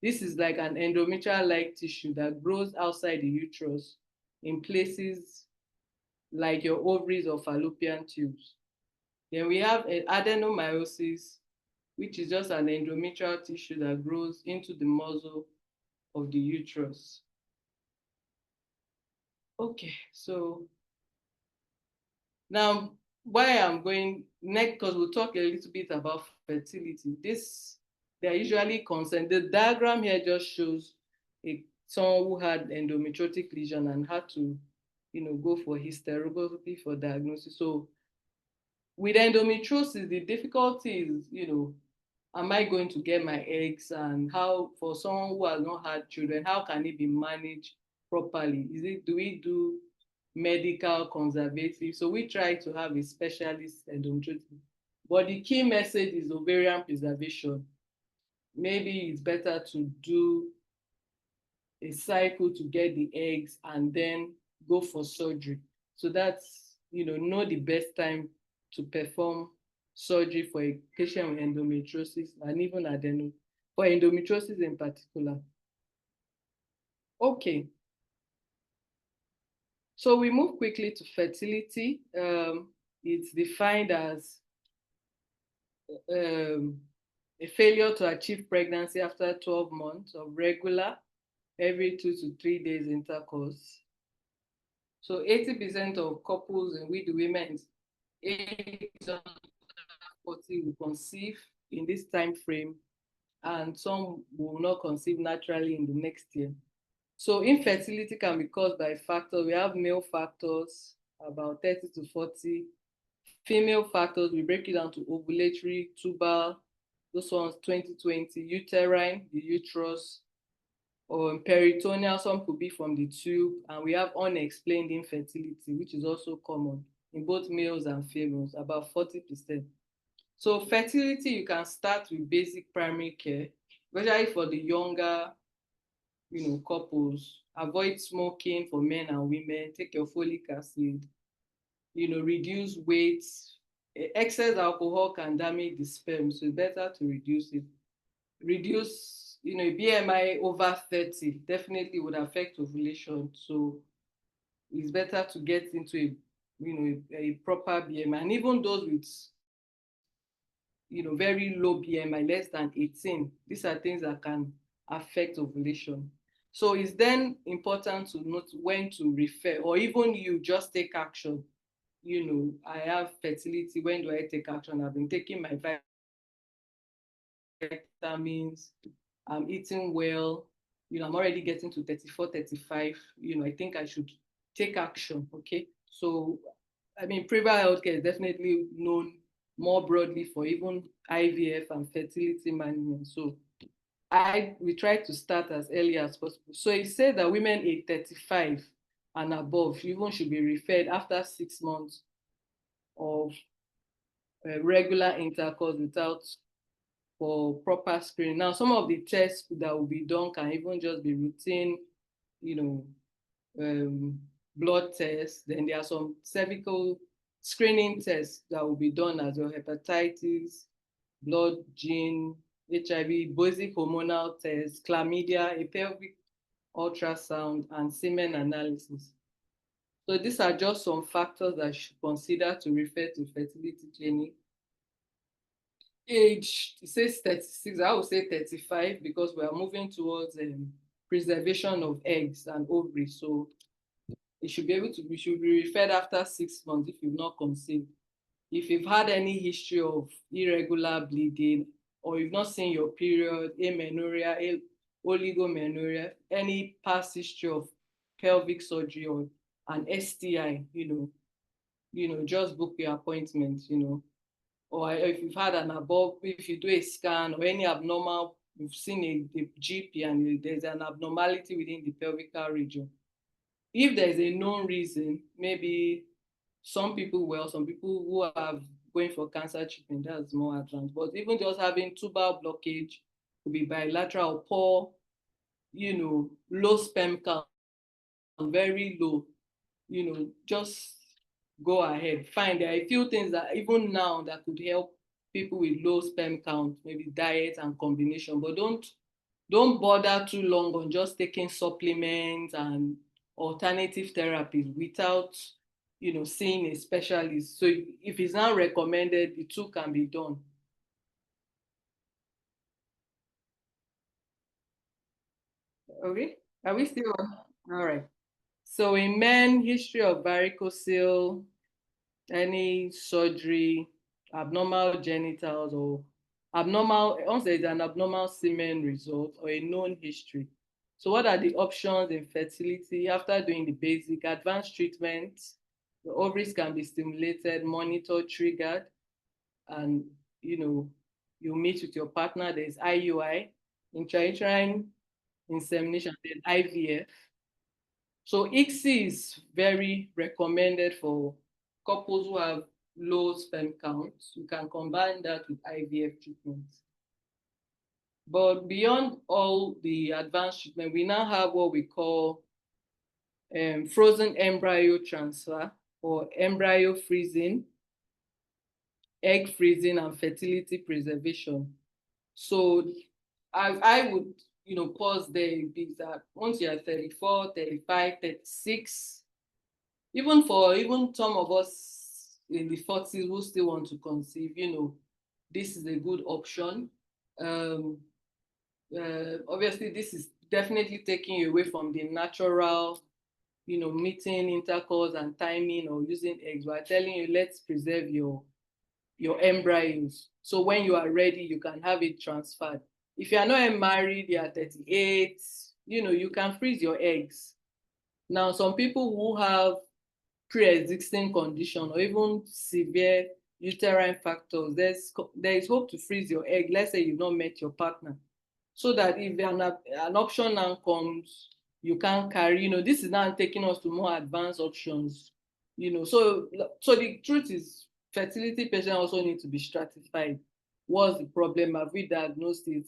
this is like an endometrial-like tissue that grows outside the uterus in places like your ovaries or fallopian tubes. Then we have adenomyosis, which is just an endometrial tissue that grows into the muzzle of the uterus. Okay, so now why I'm going next, because we'll talk a little bit about fertility. They're usually concerned. The diagram here just shows someone who had endometriotic lesion and had to, go for hysteroscopy for diagnosis. So with endometriosis, the difficulty is, am I going to get my eggs? And how, for someone who has not had children, how can it be managed properly? Do we do medical conservative? So we try to have a specialist endometriosis. But the key message is ovarian preservation. Maybe it's better to do a cycle to get the eggs and then go for surgery. So that's, know the best time to perform surgery for a patient with endometriosis and even for endometriosis in particular. Okay. So we move quickly to fertility. It's defined as a failure to achieve pregnancy after 12 months of regular, every 2 to 3 days intercourse. So 80% of couples in with the women's age 40 will conceive in this time frame, and some will not conceive naturally in the next year. So infertility can be caused by factors. We have male factors, about 30 to 40. Female factors, we break it down to ovulatory, tubal, those ones 2020, uterine, the uterus, or peritoneal, some could be from the tube, and we have unexplained infertility, which is also common in both males and females, about 40%. So fertility, you can start with basic primary care, especially for the younger, couples. Avoid smoking for men and women. Take your folic acid. Reduce weight. Excess alcohol can damage the sperm, so it's better to reduce it. Reduce, BMI over 30 definitely would affect ovulation. So it's better to get into a proper BMI. And even those with very low BMI, less than 18, these are things that can affect ovulation. So it's then important to note when to refer, or even you just take action. I have fertility, when do I take action? I've been taking my vitamins, I'm eating well, I'm already getting to 34, 35, I think I should take action, okay? So, previous healthcare is definitely known more broadly for even IVF and fertility management. So we try to start as early as possible. So it said that women age 35 and above even should be referred after 6 months of regular intercourse for proper screening. Now, some of the tests that will be done can even just be routine, blood tests. Then there are some cervical screening tests that will be done as well: hepatitis, blood gene, HIV, basic hormonal tests, chlamydia, a pelvic ultrasound, and semen analysis. So these are just some factors that you should consider to refer to fertility clinic. age, it says 36, I would say 35, because we are moving towards preservation of eggs and ovaries. So it should be able to, we should be referred after 6 months if you've not conceived. If you've had any history of irregular bleeding, or you've not seen your period, amenorrhea, oligomenorrhea, any past history of pelvic surgery or an STI, just book your appointment, or if you've had if you do a scan or any abnormal, you've seen a GP and there's an abnormality within the pelvic region. If there's a known reason, maybe some people who are going for cancer treatment, that's more advanced. But even just having tubal blockage, could be bilateral, poor, low sperm count, very low, just go ahead. Fine, there are a few things that even now that could help people with low sperm count, maybe diet and combination, but don't bother too long on just taking supplements and alternative therapies without seeing a specialist. So if it's not recommended, the two can be done. Okay, are we still on? All right. So in men, history of varicocele, any surgery, abnormal genitals, or once there's an abnormal semen result or a known history. So what are the options in fertility after doing the basic advanced treatment? The ovaries can be stimulated, monitored, triggered, and you meet with your partner. There's IUI, intrauterine insemination, then IVF. So ICSI is very recommended for couples who have low sperm counts. You can combine that with IVF treatment. But beyond all the advanced treatment, we now have what we call frozen embryo transfer, or embryo freezing, egg freezing, and fertility preservation. So I would pause there, because that once you're 34, 35, 36, even some of us in the 40s who still want to conceive, this is a good option. Obviously, this is definitely taking you away from the natural, meeting, intercourse, and timing, or using eggs. We're telling you, let's preserve your embryos. So when you are ready, you can have it transferred. If you are not married, you are 38, you can freeze your eggs. Now, some people who have pre-existing condition or even severe uterine factors, there is hope to freeze your egg. Let's say you've not met your partner, so that if an option now comes, you can carry. This is now taking us to more advanced options. So the truth is, fertility patients also need to be stratified. What's the problem? Have we diagnosed it?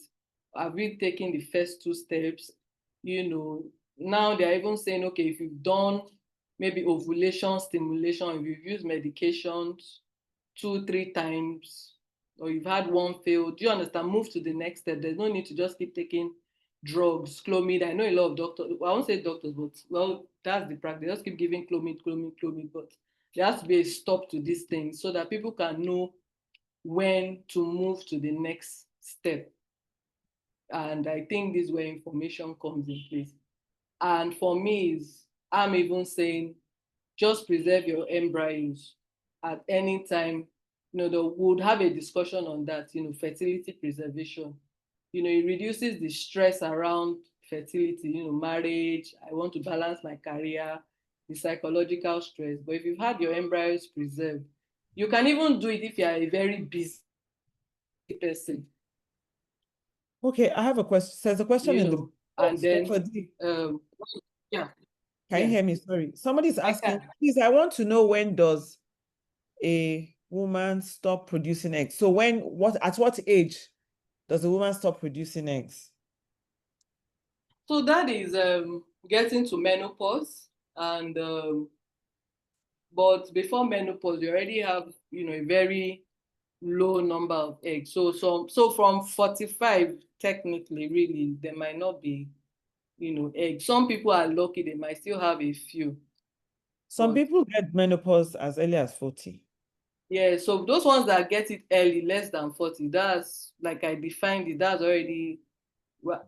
Have we taken the first 2 steps? Now they're even saying, okay, if you've done maybe ovulation stimulation, if you've used medications 2-3 times, or you've had one fail, do you understand? Move to the next step. There's no need to just keep taking drugs, Clomid. I know a lot of doctors, I won't say doctors, but well, that's the practice. They just keep giving Clomid. But there has to be a stop to these things so that people can know when to move to the next step. And I think this is where information comes in place. And for me, I'm even saying, just preserve your embryos at any time. They would have a discussion on that, fertility preservation. It reduces the stress around fertility, marriage, I want to balance my career, the psychological stress. But if you've had your embryos preserved, you can even do it if you're a very busy person. Okay, I have a question. There's a question in the and then yeah. Can you hear me? Sorry. Somebody's asking, please, I want to know, when does a woman stop producing eggs? So at what age does a woman stop producing eggs? So that is getting to menopause, and but before menopause, you already have a very low number of eggs. So from 45, technically, really, there might not be eggs. Some people are lucky; they might still have a few. Some people get menopause as early as 40. Yeah, so those ones that get it early, less than 40, that's like I defined it, that's already, well,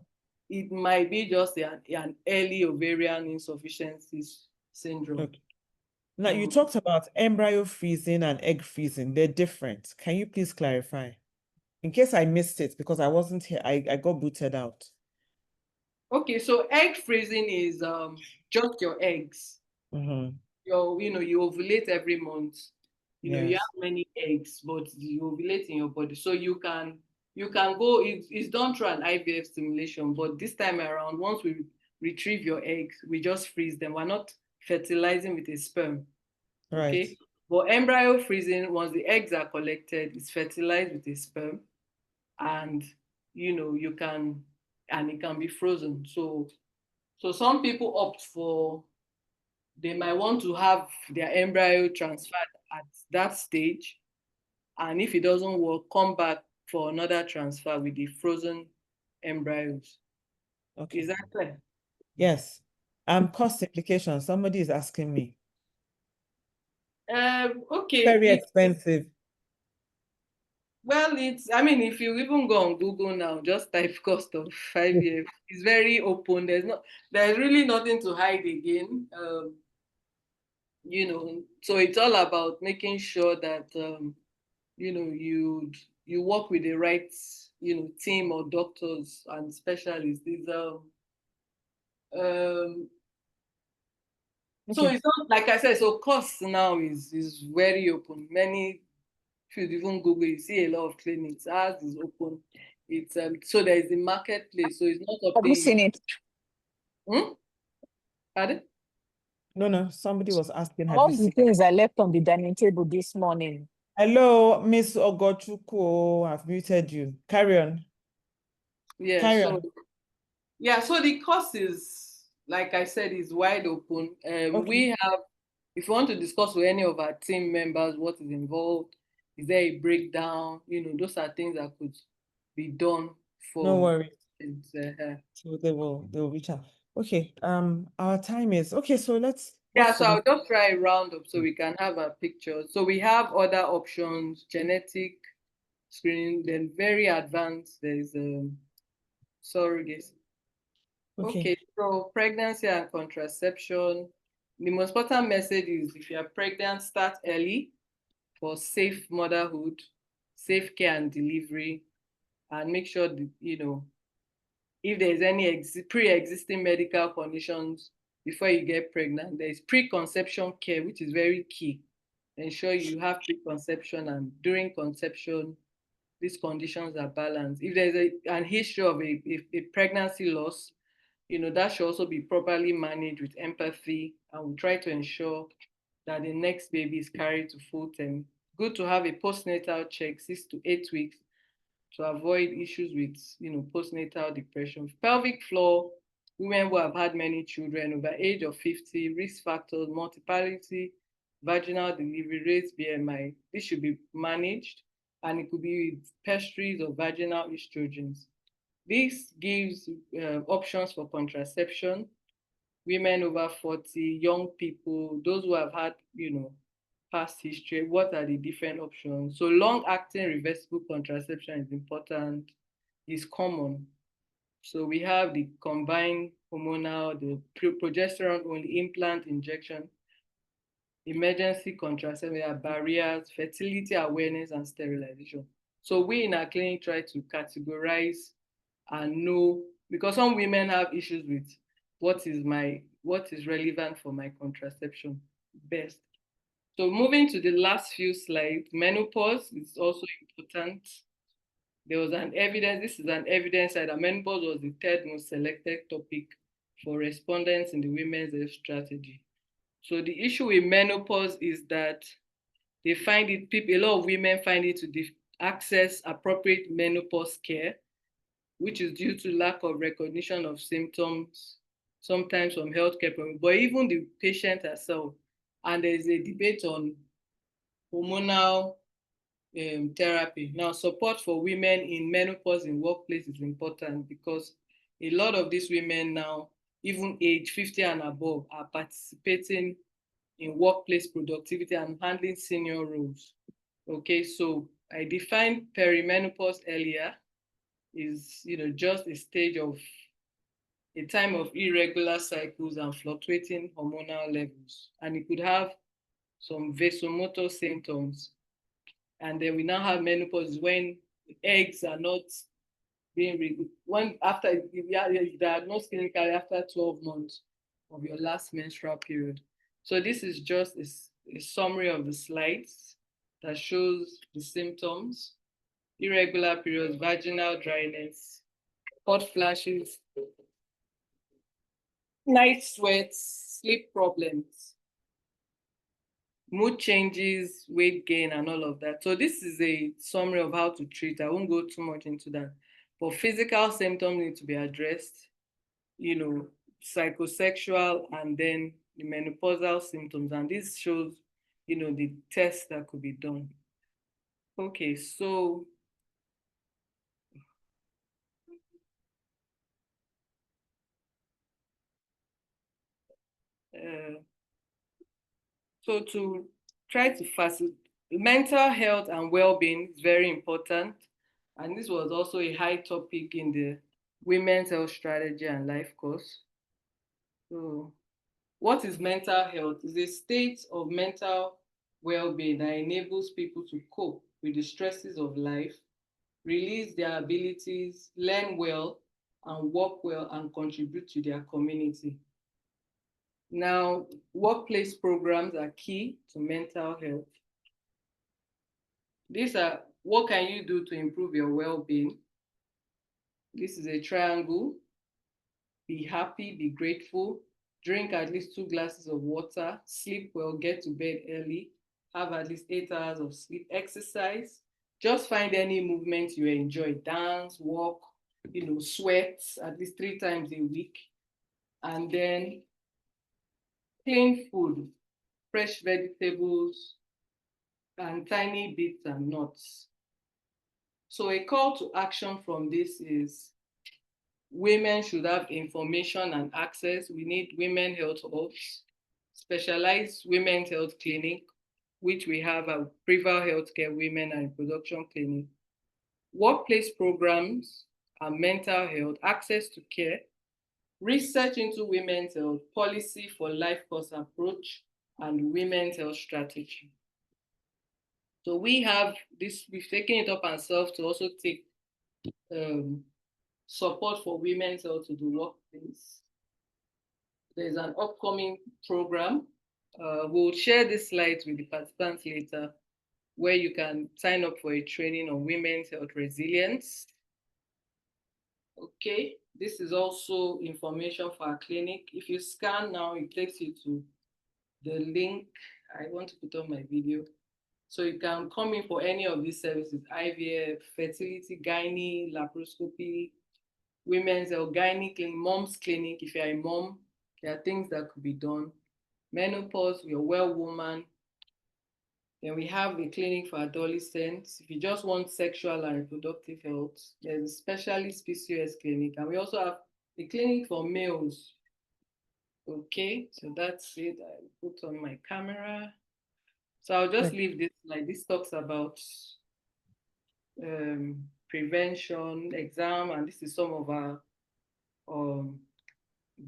it might be just an early ovarian insufficiency syndrome. Okay. Now, you talked about embryo freezing and egg freezing. They're different. Can you please clarify? In case I missed it, because I wasn't here, I got booted out. Okay, so egg freezing is just your eggs. Mm-hmm. You ovulate every month. You Yes. have many eggs, but you ovulate in your body. So you can go, it's done through an IVF stimulation, but this time around, once we retrieve your eggs, we just freeze them. We're not fertilizing with a sperm. Right. Okay. But embryo freezing, once the eggs are collected, it's fertilized with a sperm, and you can, and it can be frozen. So some people opt for, they might want to have their embryo transferred at that stage, and if it doesn't work, come back for another transfer with the frozen embryos. Okay. Is that clear? Yes. Cost implications. Somebody is asking me. Okay. Very expensive. Well, I mean, if you even go on Google now, just type cost of IVF. It's very open. There's really nothing to hide again. So it's all about making sure that you work with the right team or doctors and specialists. So Okay. it's not, like I said, so cost now is very open. Many, if you even Google, you see a lot of clinics. Ours is open. It's so there is the marketplace. So it's not Have you seen it? Pardon? No. Somebody was asking, have All you the seen? things I left on the dining table this morning. Hello, Miss Ogochuku. I've muted you. Carry on. Yeah. Carry So on. yeah. So the course is, like I said, is wide open. Okay. We have, if you want to discuss with any of our team members what is involved, is there a breakdown? Those are things that could be done for. No worries. So they will reach out. Okay. Our time is okay. So let's. Yeah, so I'll just try a round up so we can have a picture. So we have other options: genetic screening, then very advanced. There is surrogacy. Okay, so pregnancy and contraception. The most important message is, if you are pregnant, start early for safe motherhood, safe care and delivery, and make sure that, if there's any pre-existing medical conditions before you get pregnant, there is preconception care, which is very key. Ensure you have preconception, and during conception, these conditions are balanced. If there's an history of a pregnancy loss, that should also be properly managed with empathy, and we try to ensure that the next baby is carried to full term. Good to have a postnatal check 6 to 8 weeks to avoid issues with postnatal depression. Pelvic floor, women who have had many children over age of 50, risk factors, multiplicity, vaginal delivery rates, BMI. This should be managed, and it could be with pessaries or vaginal estrogens. This gives options for contraception. Women over 40, young people, those who have had, past history, what are the different options? So long-acting reversible contraception is important, is common. So we have the combined hormonal, the progesterone-only implant injection, emergency contraception, barriers, fertility awareness, and sterilization. So we in our clinic try to categorize and know, because some women have issues with what is relevant for my contraception best. So moving to the last few slides, menopause is also important. There was this is an evidence that menopause was the third most selected topic for respondents in the women's health strategy. So the issue with menopause is that a lot of women find it to access appropriate menopause care, which is due to lack of recognition of symptoms, sometimes from healthcare problems, but even the patient herself. And there's a debate on hormonal therapy. Now, support for women in menopause in workplace is important, because a lot of these women now, even age 50 and above, are participating in workplace productivity and handling senior roles. Okay, so I defined perimenopause earlier is, just a time of irregular cycles and fluctuating hormonal levels. And it could have some vasomotor symptoms. And then we now have menopause when eggs are not being after you diagnosed clinically after 12 months of your last menstrual period. So this is just a summary of the slides that shows the symptoms: irregular periods, vaginal dryness, hot flashes, night sweats, sleep problems, mood changes, weight gain, and all of that. So this is a summary of how to treat. I won't go too much into that. But physical symptoms need to be addressed, psychosexual, and then the menopausal symptoms. And this shows, the tests that could be done. Okay, so to try to facilitate mental health and well-being is very important. And this was also a high topic in the Women's Health Strategy and Life course. So what is mental health? It's a state of mental well-being that enables people to cope with the stresses of life, release their abilities, learn well, and work well and contribute to their community. Now, workplace programs are key to mental health. These are what can you do to improve your well-being. This is a triangle. Be happy, be grateful, drink at least 2 glasses of water, sleep well, get to bed early, have at least 8 hours of sleep, exercise. Just find any movement you enjoy, dance, walk, sweat at least 3 times a week. And then clean food, fresh vegetables, and tiny bits and nuts. So a call to action from this is women should have information and access. We need women health hubs, specialized women's health clinic, which we have at Prival Healthcare Women and Reproduction Clinic, workplace programs and mental health, access to care, research into women's health, policy for Lifecourse approach, and women's health strategy. So we have this, we've taken it up ourselves to also take support for women's health to the workplace. There's an upcoming program. We'll share these slides with the participants later, where you can sign up for a training on women's health resilience. Okay, this is also information for our clinic. If you scan now, it takes you to the link. I want to put on my video. So you can come in for any of these services: IVF, fertility, gynae, laparoscopy, women's health, gynae clinic, mom's clinic. If you're a mom, there are things that could be done. Menopause, you're a well woman. Then we have a clinic for adolescents. If you just want sexual and reproductive health, there's a specialist PCOS clinic. And we also have a clinic for males. Okay, so that's it. I put on my camera. So I'll just leave this like this. Talks about prevention, exam, and this is some of our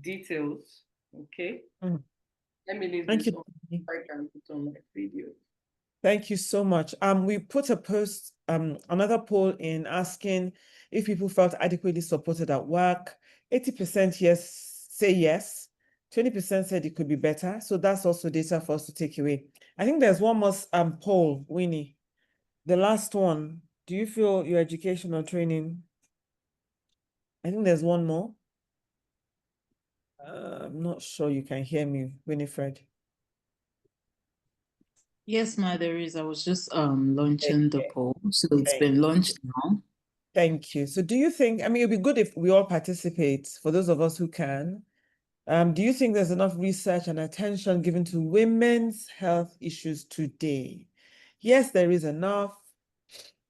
details. Okay. Let me leave this on. I can put on my video. Thank you so much. We put a post, another poll in asking if people felt adequately supported at work. 80% yes, say yes. 20% said it could be better. So that's also data for us to take away. I think there's one more poll, Winnie. The last one. Do you feel your education or training? I think there's one more. I'm not sure you can hear me, Winifred. Yes, ma, there is. I was just launching the poll. So it's been launched now. Thank you. So do you think, I mean, it'd be good if we all participate, for those of us who can. Do you think there's enough research and attention given to women's health issues today? Yes, there is enough.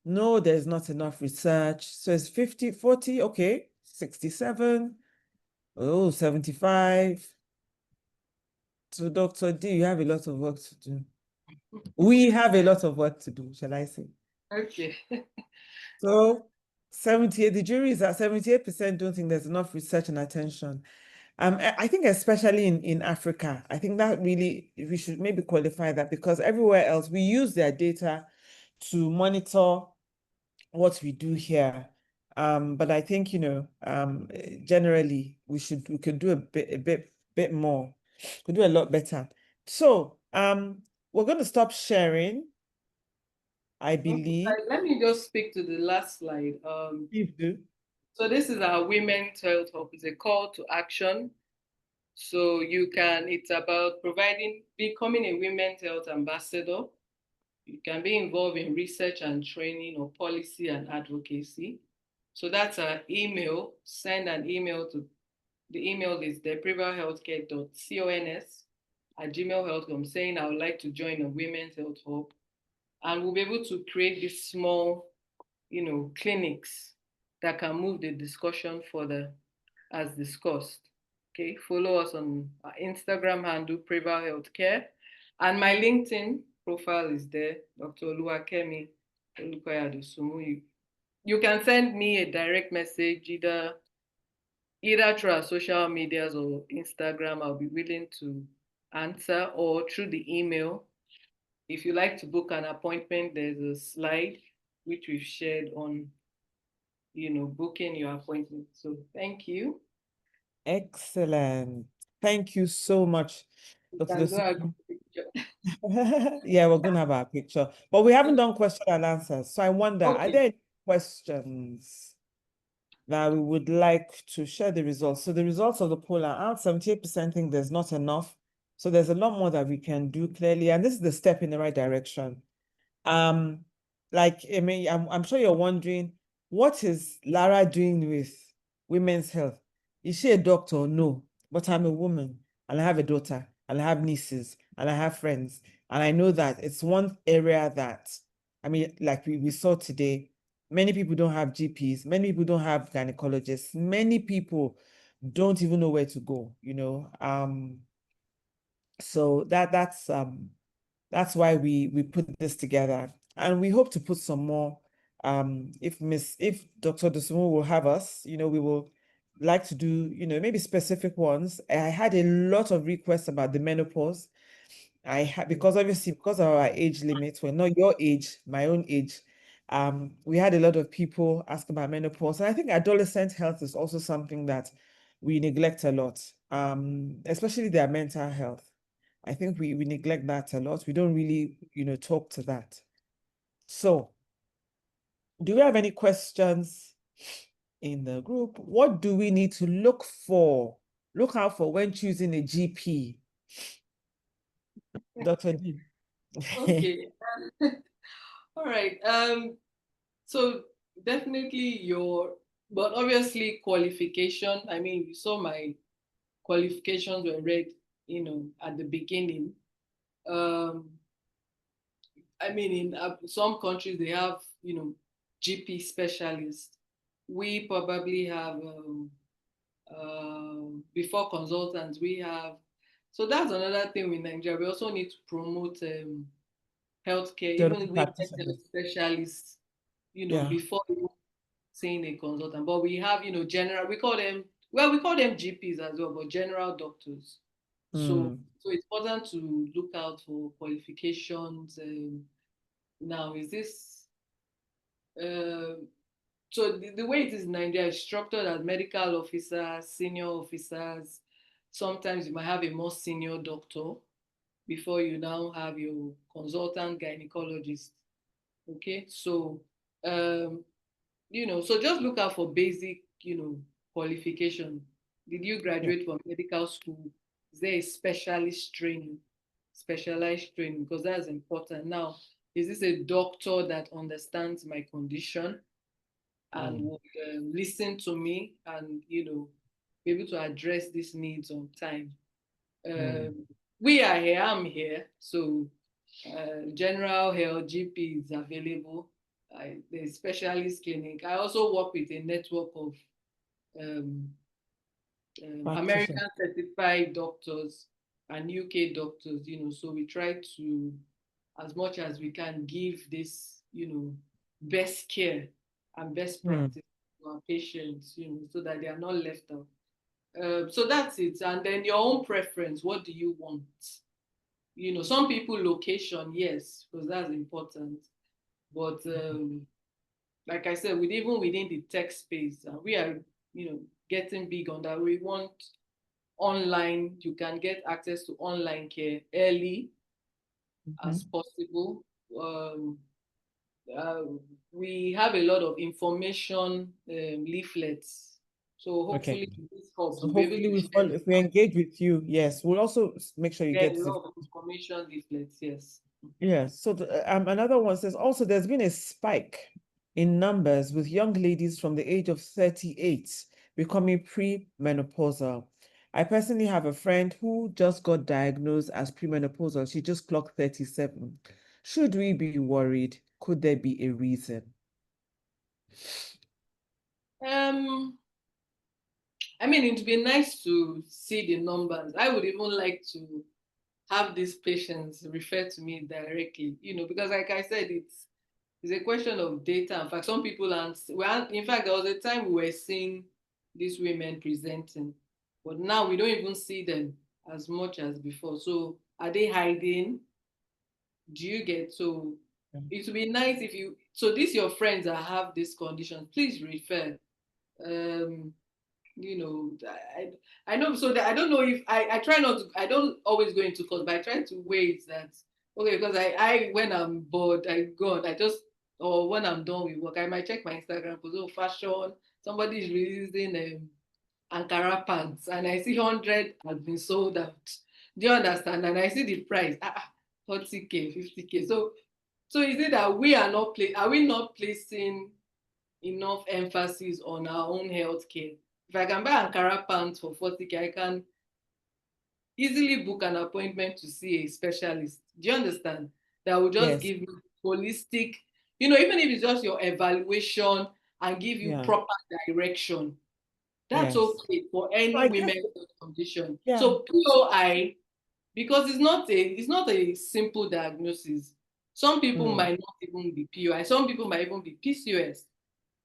No, there's not enough research. So it's 50, 40, okay, 67, 75. So Dr. D, you have a lot of work to do. We have a lot of work to do, shall I say. Okay. So 78, the jury is at 78% don't think there's enough research and attention. I think especially in Africa, I think that really, we should maybe qualify that, because everywhere else we use their data to monitor what we do here. But I think, generally we could do a bit more, could do a lot better. So we're going to stop sharing, I believe. Let me just speak to the last slide. Please do. So this is our Women's Health Hub. It's a call to action. So it's about becoming a women's health ambassador. You can be involved in research and training or policy and advocacy. So that's our email. Send an email to, the email is deprivalhealthcare.cons@gmail.com saying I would like to join a Women's Health Hub. And we'll be able to create these small, clinics that can move the discussion further as discussed. Okay, follow us on our Instagram handle, Preval Healthcare. And my LinkedIn profile is there, Dr. Oluwakemi Olukoyadosumu. You can send me a direct message either through our social medias or Instagram. I'll be willing to answer, or through the email. If you like to book an appointment, there's a slide which we've shared on, booking your appointment. So thank you. Excellent. Thank you so much, You Dr. can go Dosunmu. and picture. Yeah, we're going to have our picture, but we haven't done question and answers. So I wonder, are Okay. there any questions that we would like to share the results? So the results of the poll are out. 78% think there's not enough. So there's a lot more that we can do clearly. And this is the step in the right direction. I mean, I'm sure you're wondering, what is Lara doing with women's health? Is she a doctor? No, but I'm a woman and I have a daughter and I have nieces and I have friends. And I know that it's one area that, I mean, like we saw today, many people don't have GPs, many people don't have gynecologists, many people don't even know where to go, so that's why we put this together, and we hope to put some more. If Dr. Dosunmu will have us, we will like to do, maybe specific ones. I had a lot of requests about the menopause. I had, because obviously because of our age limit, well, not your age, my own age. We had a lot of people ask about menopause, and I think adolescent health is also something that we neglect a lot, especially their mental health. I think we neglect that a lot. We don't really, talk to that. So, do we have any questions in the group? What do we need to look out for when choosing a GP? Dr. D. Okay. All right. So definitely but obviously qualification. I mean, you saw my qualifications were read, at the beginning. I mean, in some countries they have, GP specialists. We probably have before consultants. We have. So that's another thing with Nigeria. We also need to promote healthcare, General even women practitioners. specialists, Yeah. before seeing a consultant. But we have, general, we call them GPs as well, but general doctors. So it's important to look out for qualifications. Now, is this, so the way it is in Nigeria is structured as medical officers, senior officers. Sometimes you might have a more senior doctor before you now have your consultant gynecologist. Okay, so so just look out for basic, qualification. Did you graduate from medical school? Is there a specialized training? Because that's important. Now, is this a doctor that understands my condition and would listen to me and, be able to address these needs on time? We are here, I'm here. So general health GP is available. The specialist clinic. I also work with a network of American certified doctors and UK doctors, so we try to as much as we can give this, best care and best practice to our patients, so that they are not left out. So that's it. And then your own preference, what do you want? Some people location, yes, because that's important. But like I said, even within the tech space, we are, getting big on that. We want online, you can get access to online care early as possible. We have a lot of information leaflets. So hopefully this helps. So hopefully if we engage with you, yes, we'll also make sure you get get a lot of information leaflets, yes. Yes. So another one says also there's been a spike in numbers with young ladies from the age of 38 becoming premenopausal. I personally have a friend who just got diagnosed as premenopausal. She just clocked 37. Should we be worried? Could there be a reason? I mean, it'd be nice to see the numbers. I would even like to have these patients refer to me directly, because like I said, it's a question of data. In fact, some people in fact, there was a time we were seeing these women presenting, but now we don't even see them as much as before. So are they hiding? Do you get? So it would be nice if so these your friends that have this condition, please refer. I know, so that I don't know if I try not to, I don't always go into course, but I try to wait that, okay, because I when I'm bored, or when I'm done with work, I might check my Instagram because, fashion, somebody is releasing Ankara pants and I see 100 has been sold out. Do you understand? And I see the price, 40K, 50K. So is it that are we not placing enough emphasis on our own health care? If I can buy Ankara pants for 40K, I can easily book an appointment to see a specialist. Do you understand? That will just give me holistic, even if it's just your evaluation and give you proper direction. That's okay for any women's condition. Yeah. So POI, because it's not a simple diagnosis. Some people might not even be POI. Some people might even be PCOS.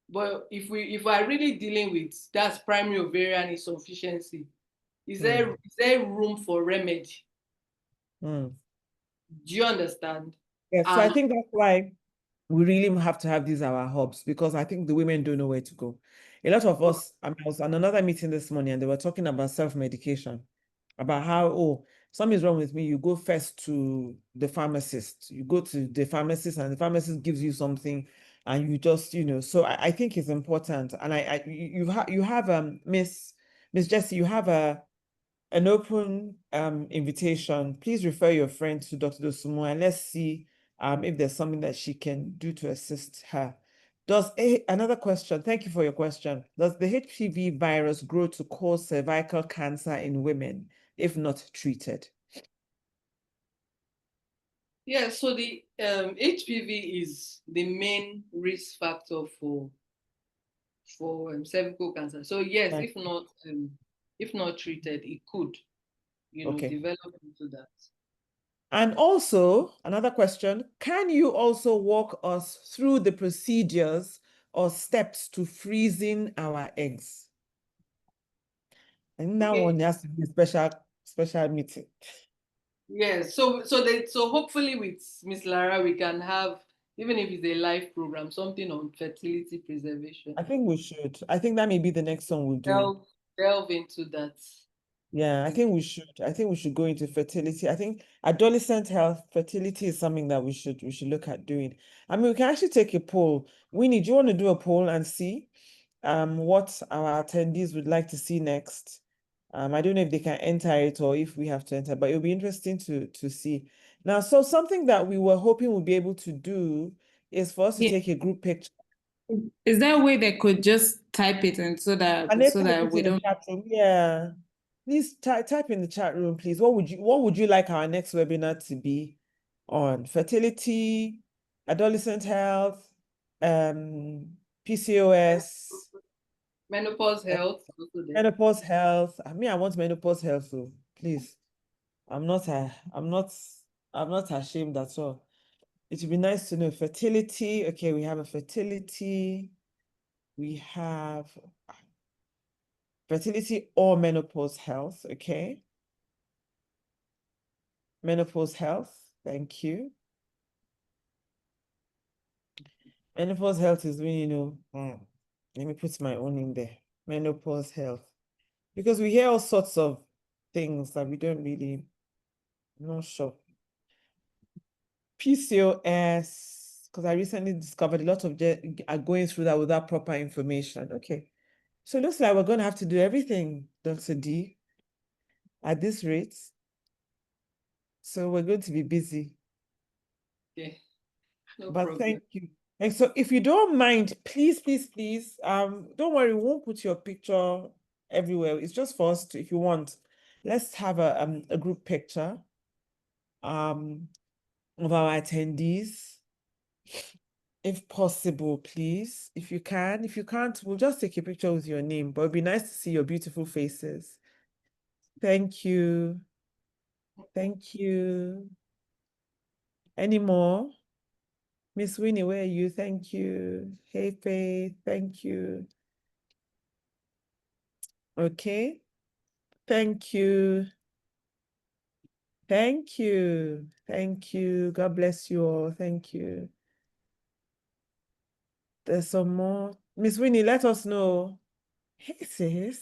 But if we are really dealing with that's primary ovarian insufficiency, is there room for remedy? Do you understand? Yes, so I think that's why we really have to have these our hubs, because I think the women don't know where to go. A lot of us, I was on another meeting this morning and they were talking about self-medication, about how, something's wrong with me. You go first to the pharmacist. You go to the pharmacist and the pharmacist gives you something and you just, so I think it's important. And you have Miss Jessie, you have an open invitation. Please refer your friend to Dr. Dosumu and let's see if there's something that she can do to assist her. Another question, thank you for your question. Does the HPV virus grow to cause cervical cancer in women if not treated? Yeah, so the HPV is the main risk factor for cervical cancer. So yes, if not treated, it could, develop into that. And also, another question, can you also walk us through the procedures or steps to freezing our eggs? And that one has to be a special meeting. Yes, so hopefully with Miss Lara, we can have, even if it's a live program, something on fertility preservation. I think we should. I think that may be the next one we'll do. Delve into that. Yeah, I think we should. I think we should go into fertility. I think adolescent health, fertility is something that we should look at doing. I mean, we can actually take a poll. Winnie, do you want to do a poll and see what our attendees would like to see next? I don't know if they can enter it or if we have to enter, but it'll be interesting to see. Now, so something that we were hoping we'll be able to do is for us to take a group picture. Is there a way they could just type it in so that we don't? Chat room? Yeah. Please type in the chat room, please. What would you like our next webinar to be on? Fertility, adolescent health, PCOS, menopause health. Menopause health. I mean, I want menopause health, so please. I'm not ashamed at all. It would be nice to know fertility. Okay, we have a fertility. We have fertility or menopause health. Okay. Menopause health. Thank you. Menopause health is when, you know, let me put my own in there. Menopause health. Because we hear all sorts of things that we don't really, I'm not sure. PCOS, because I recently discovered a lot of are going through that without proper information. Okay. So it looks like we're going to have to do everything, Dr. D, at this rate. So we're going to be busy. Okay. No But problem. thank you. And so if you don't mind, please, don't worry, we won't put your picture everywhere. It's just for us to, if you want, let's have a group picture of our attendees. If possible, please. If you can. If you can't, we'll just take a picture with your name. But it'd be nice to see your beautiful faces. Thank you. Thank you. Any more? Miss Winnie, where are you? Thank you. Hey, Faith, thank you. Okay. Thank you. Thank you. Thank you. God bless you all. Thank you. There's some more. Miss Winnie, let us know. Hey, sis.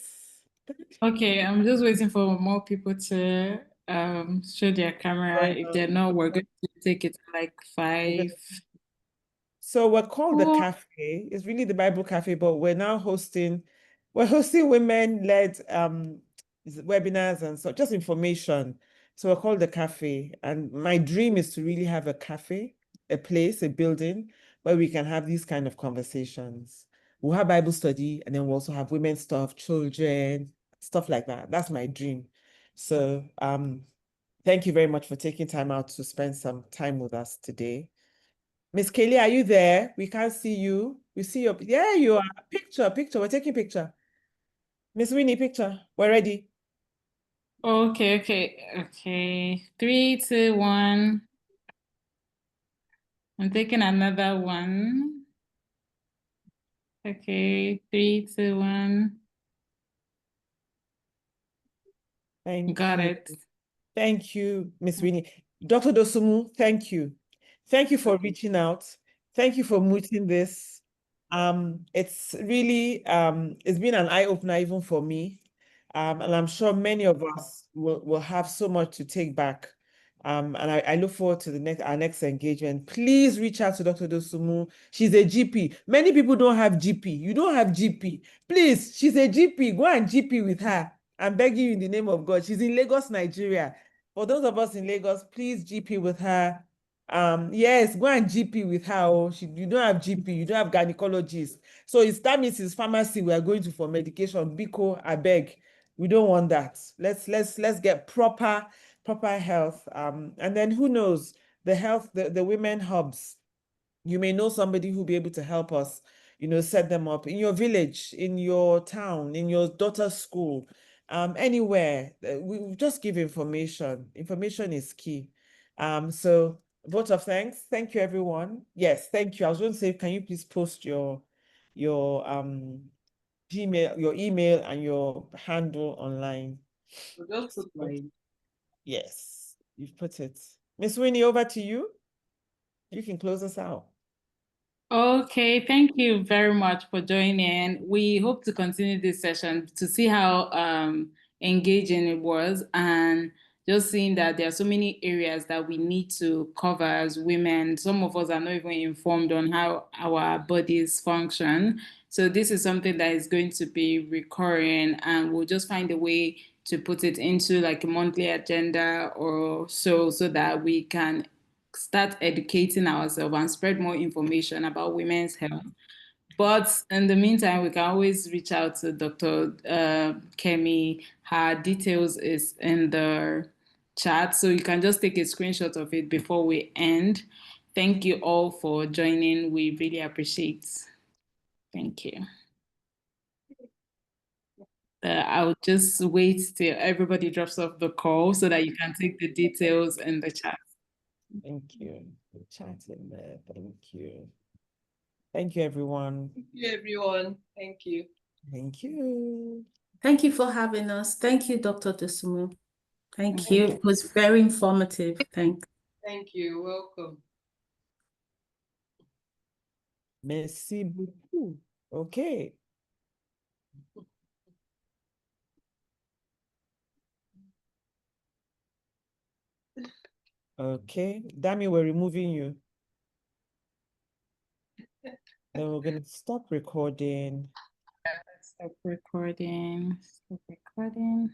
Okay, I'm just waiting for more people to show their camera. If they're not, we're going to take it like 5. So we're called the Oh. Cafe. It's really the Bible Cafe, but we're hosting women-led webinars and so just information. So we're called the Cafe. And my dream is to really have a cafe, a place, a building where we can have these kind of conversations. We'll have Bible study, and then we'll also have women's stuff, children, stuff like that. That's my dream. So thank you very much for taking time out to spend some time with us today. Miss Kelly, are you there? We can't see you. We see your, yeah, you are. Picture. We're taking picture. Miss Winnie, picture. We're ready. Okay. 3, 2, 1. I'm taking another one. Okay, 3, 2, 1. Got it. Thank you, Miss Winnie. Dr. Dosumu, thank you. Thank you for reaching out. Thank you for mooting this. It's really, it's been an eye-opener even for me. And I'm sure many of us will have so much to take back. And I look forward to our next engagement. Please reach out to Dr. Dosumu. She's a GP. Many people don't have GP. You don't have GP. Please, she's a GP. Go and GP with her. I'm begging you in the name of God. She's in Lagos, Nigeria. For those of us in Lagos, please GP with her. Yes, go and GP with her. Oh, you don't have GP, you don't have gynecologist. So that means it's pharmacy we are going to for medication. Biko, I beg. We don't want that. Let's get proper health. And then who knows, the women hubs. You may know somebody who'll be able to help us, set them up in your village, in your town, in your daughter's school, anywhere. We just give information. Information is key. So vote of thanks. Thank you, everyone. Yes, thank you. I was going to say, can you please post your Gmail, your email, and your handle online? Just put my Yes, you've put it. Miss Winnie, over to you. You can close us out. Okay, thank you very much for joining. We hope to continue this session to see how engaging it was, and just seeing that there are so many areas that we need to cover as women. Some of us are not even informed on how our bodies function. So this is something that is going to be recurring, and we'll just find a way to put it into like a monthly agenda or so that we can start educating ourselves and spread more information about women's health. But in the meantime, we can always reach out to Dr. Kemi. Her details is in the chat, so you can just take a screenshot of it before we end. Thank you all for joining. We really appreciate. Thank you. I'll just wait till everybody drops off the call so that you can take the details in the chat. Thank you. Chat in there. Thank you. Thank you, everyone. Thank you, everyone. Thank you. Thank you. Thank you for having us. Thank you, Dr. Dosunmu. Thank Thank you. It was very informative. Thanks. Thank you. Welcome. Merci beaucoup. Okay. Okay. Dami, we're removing you. Then we're going to stop recording. Stop recording. Stop recording.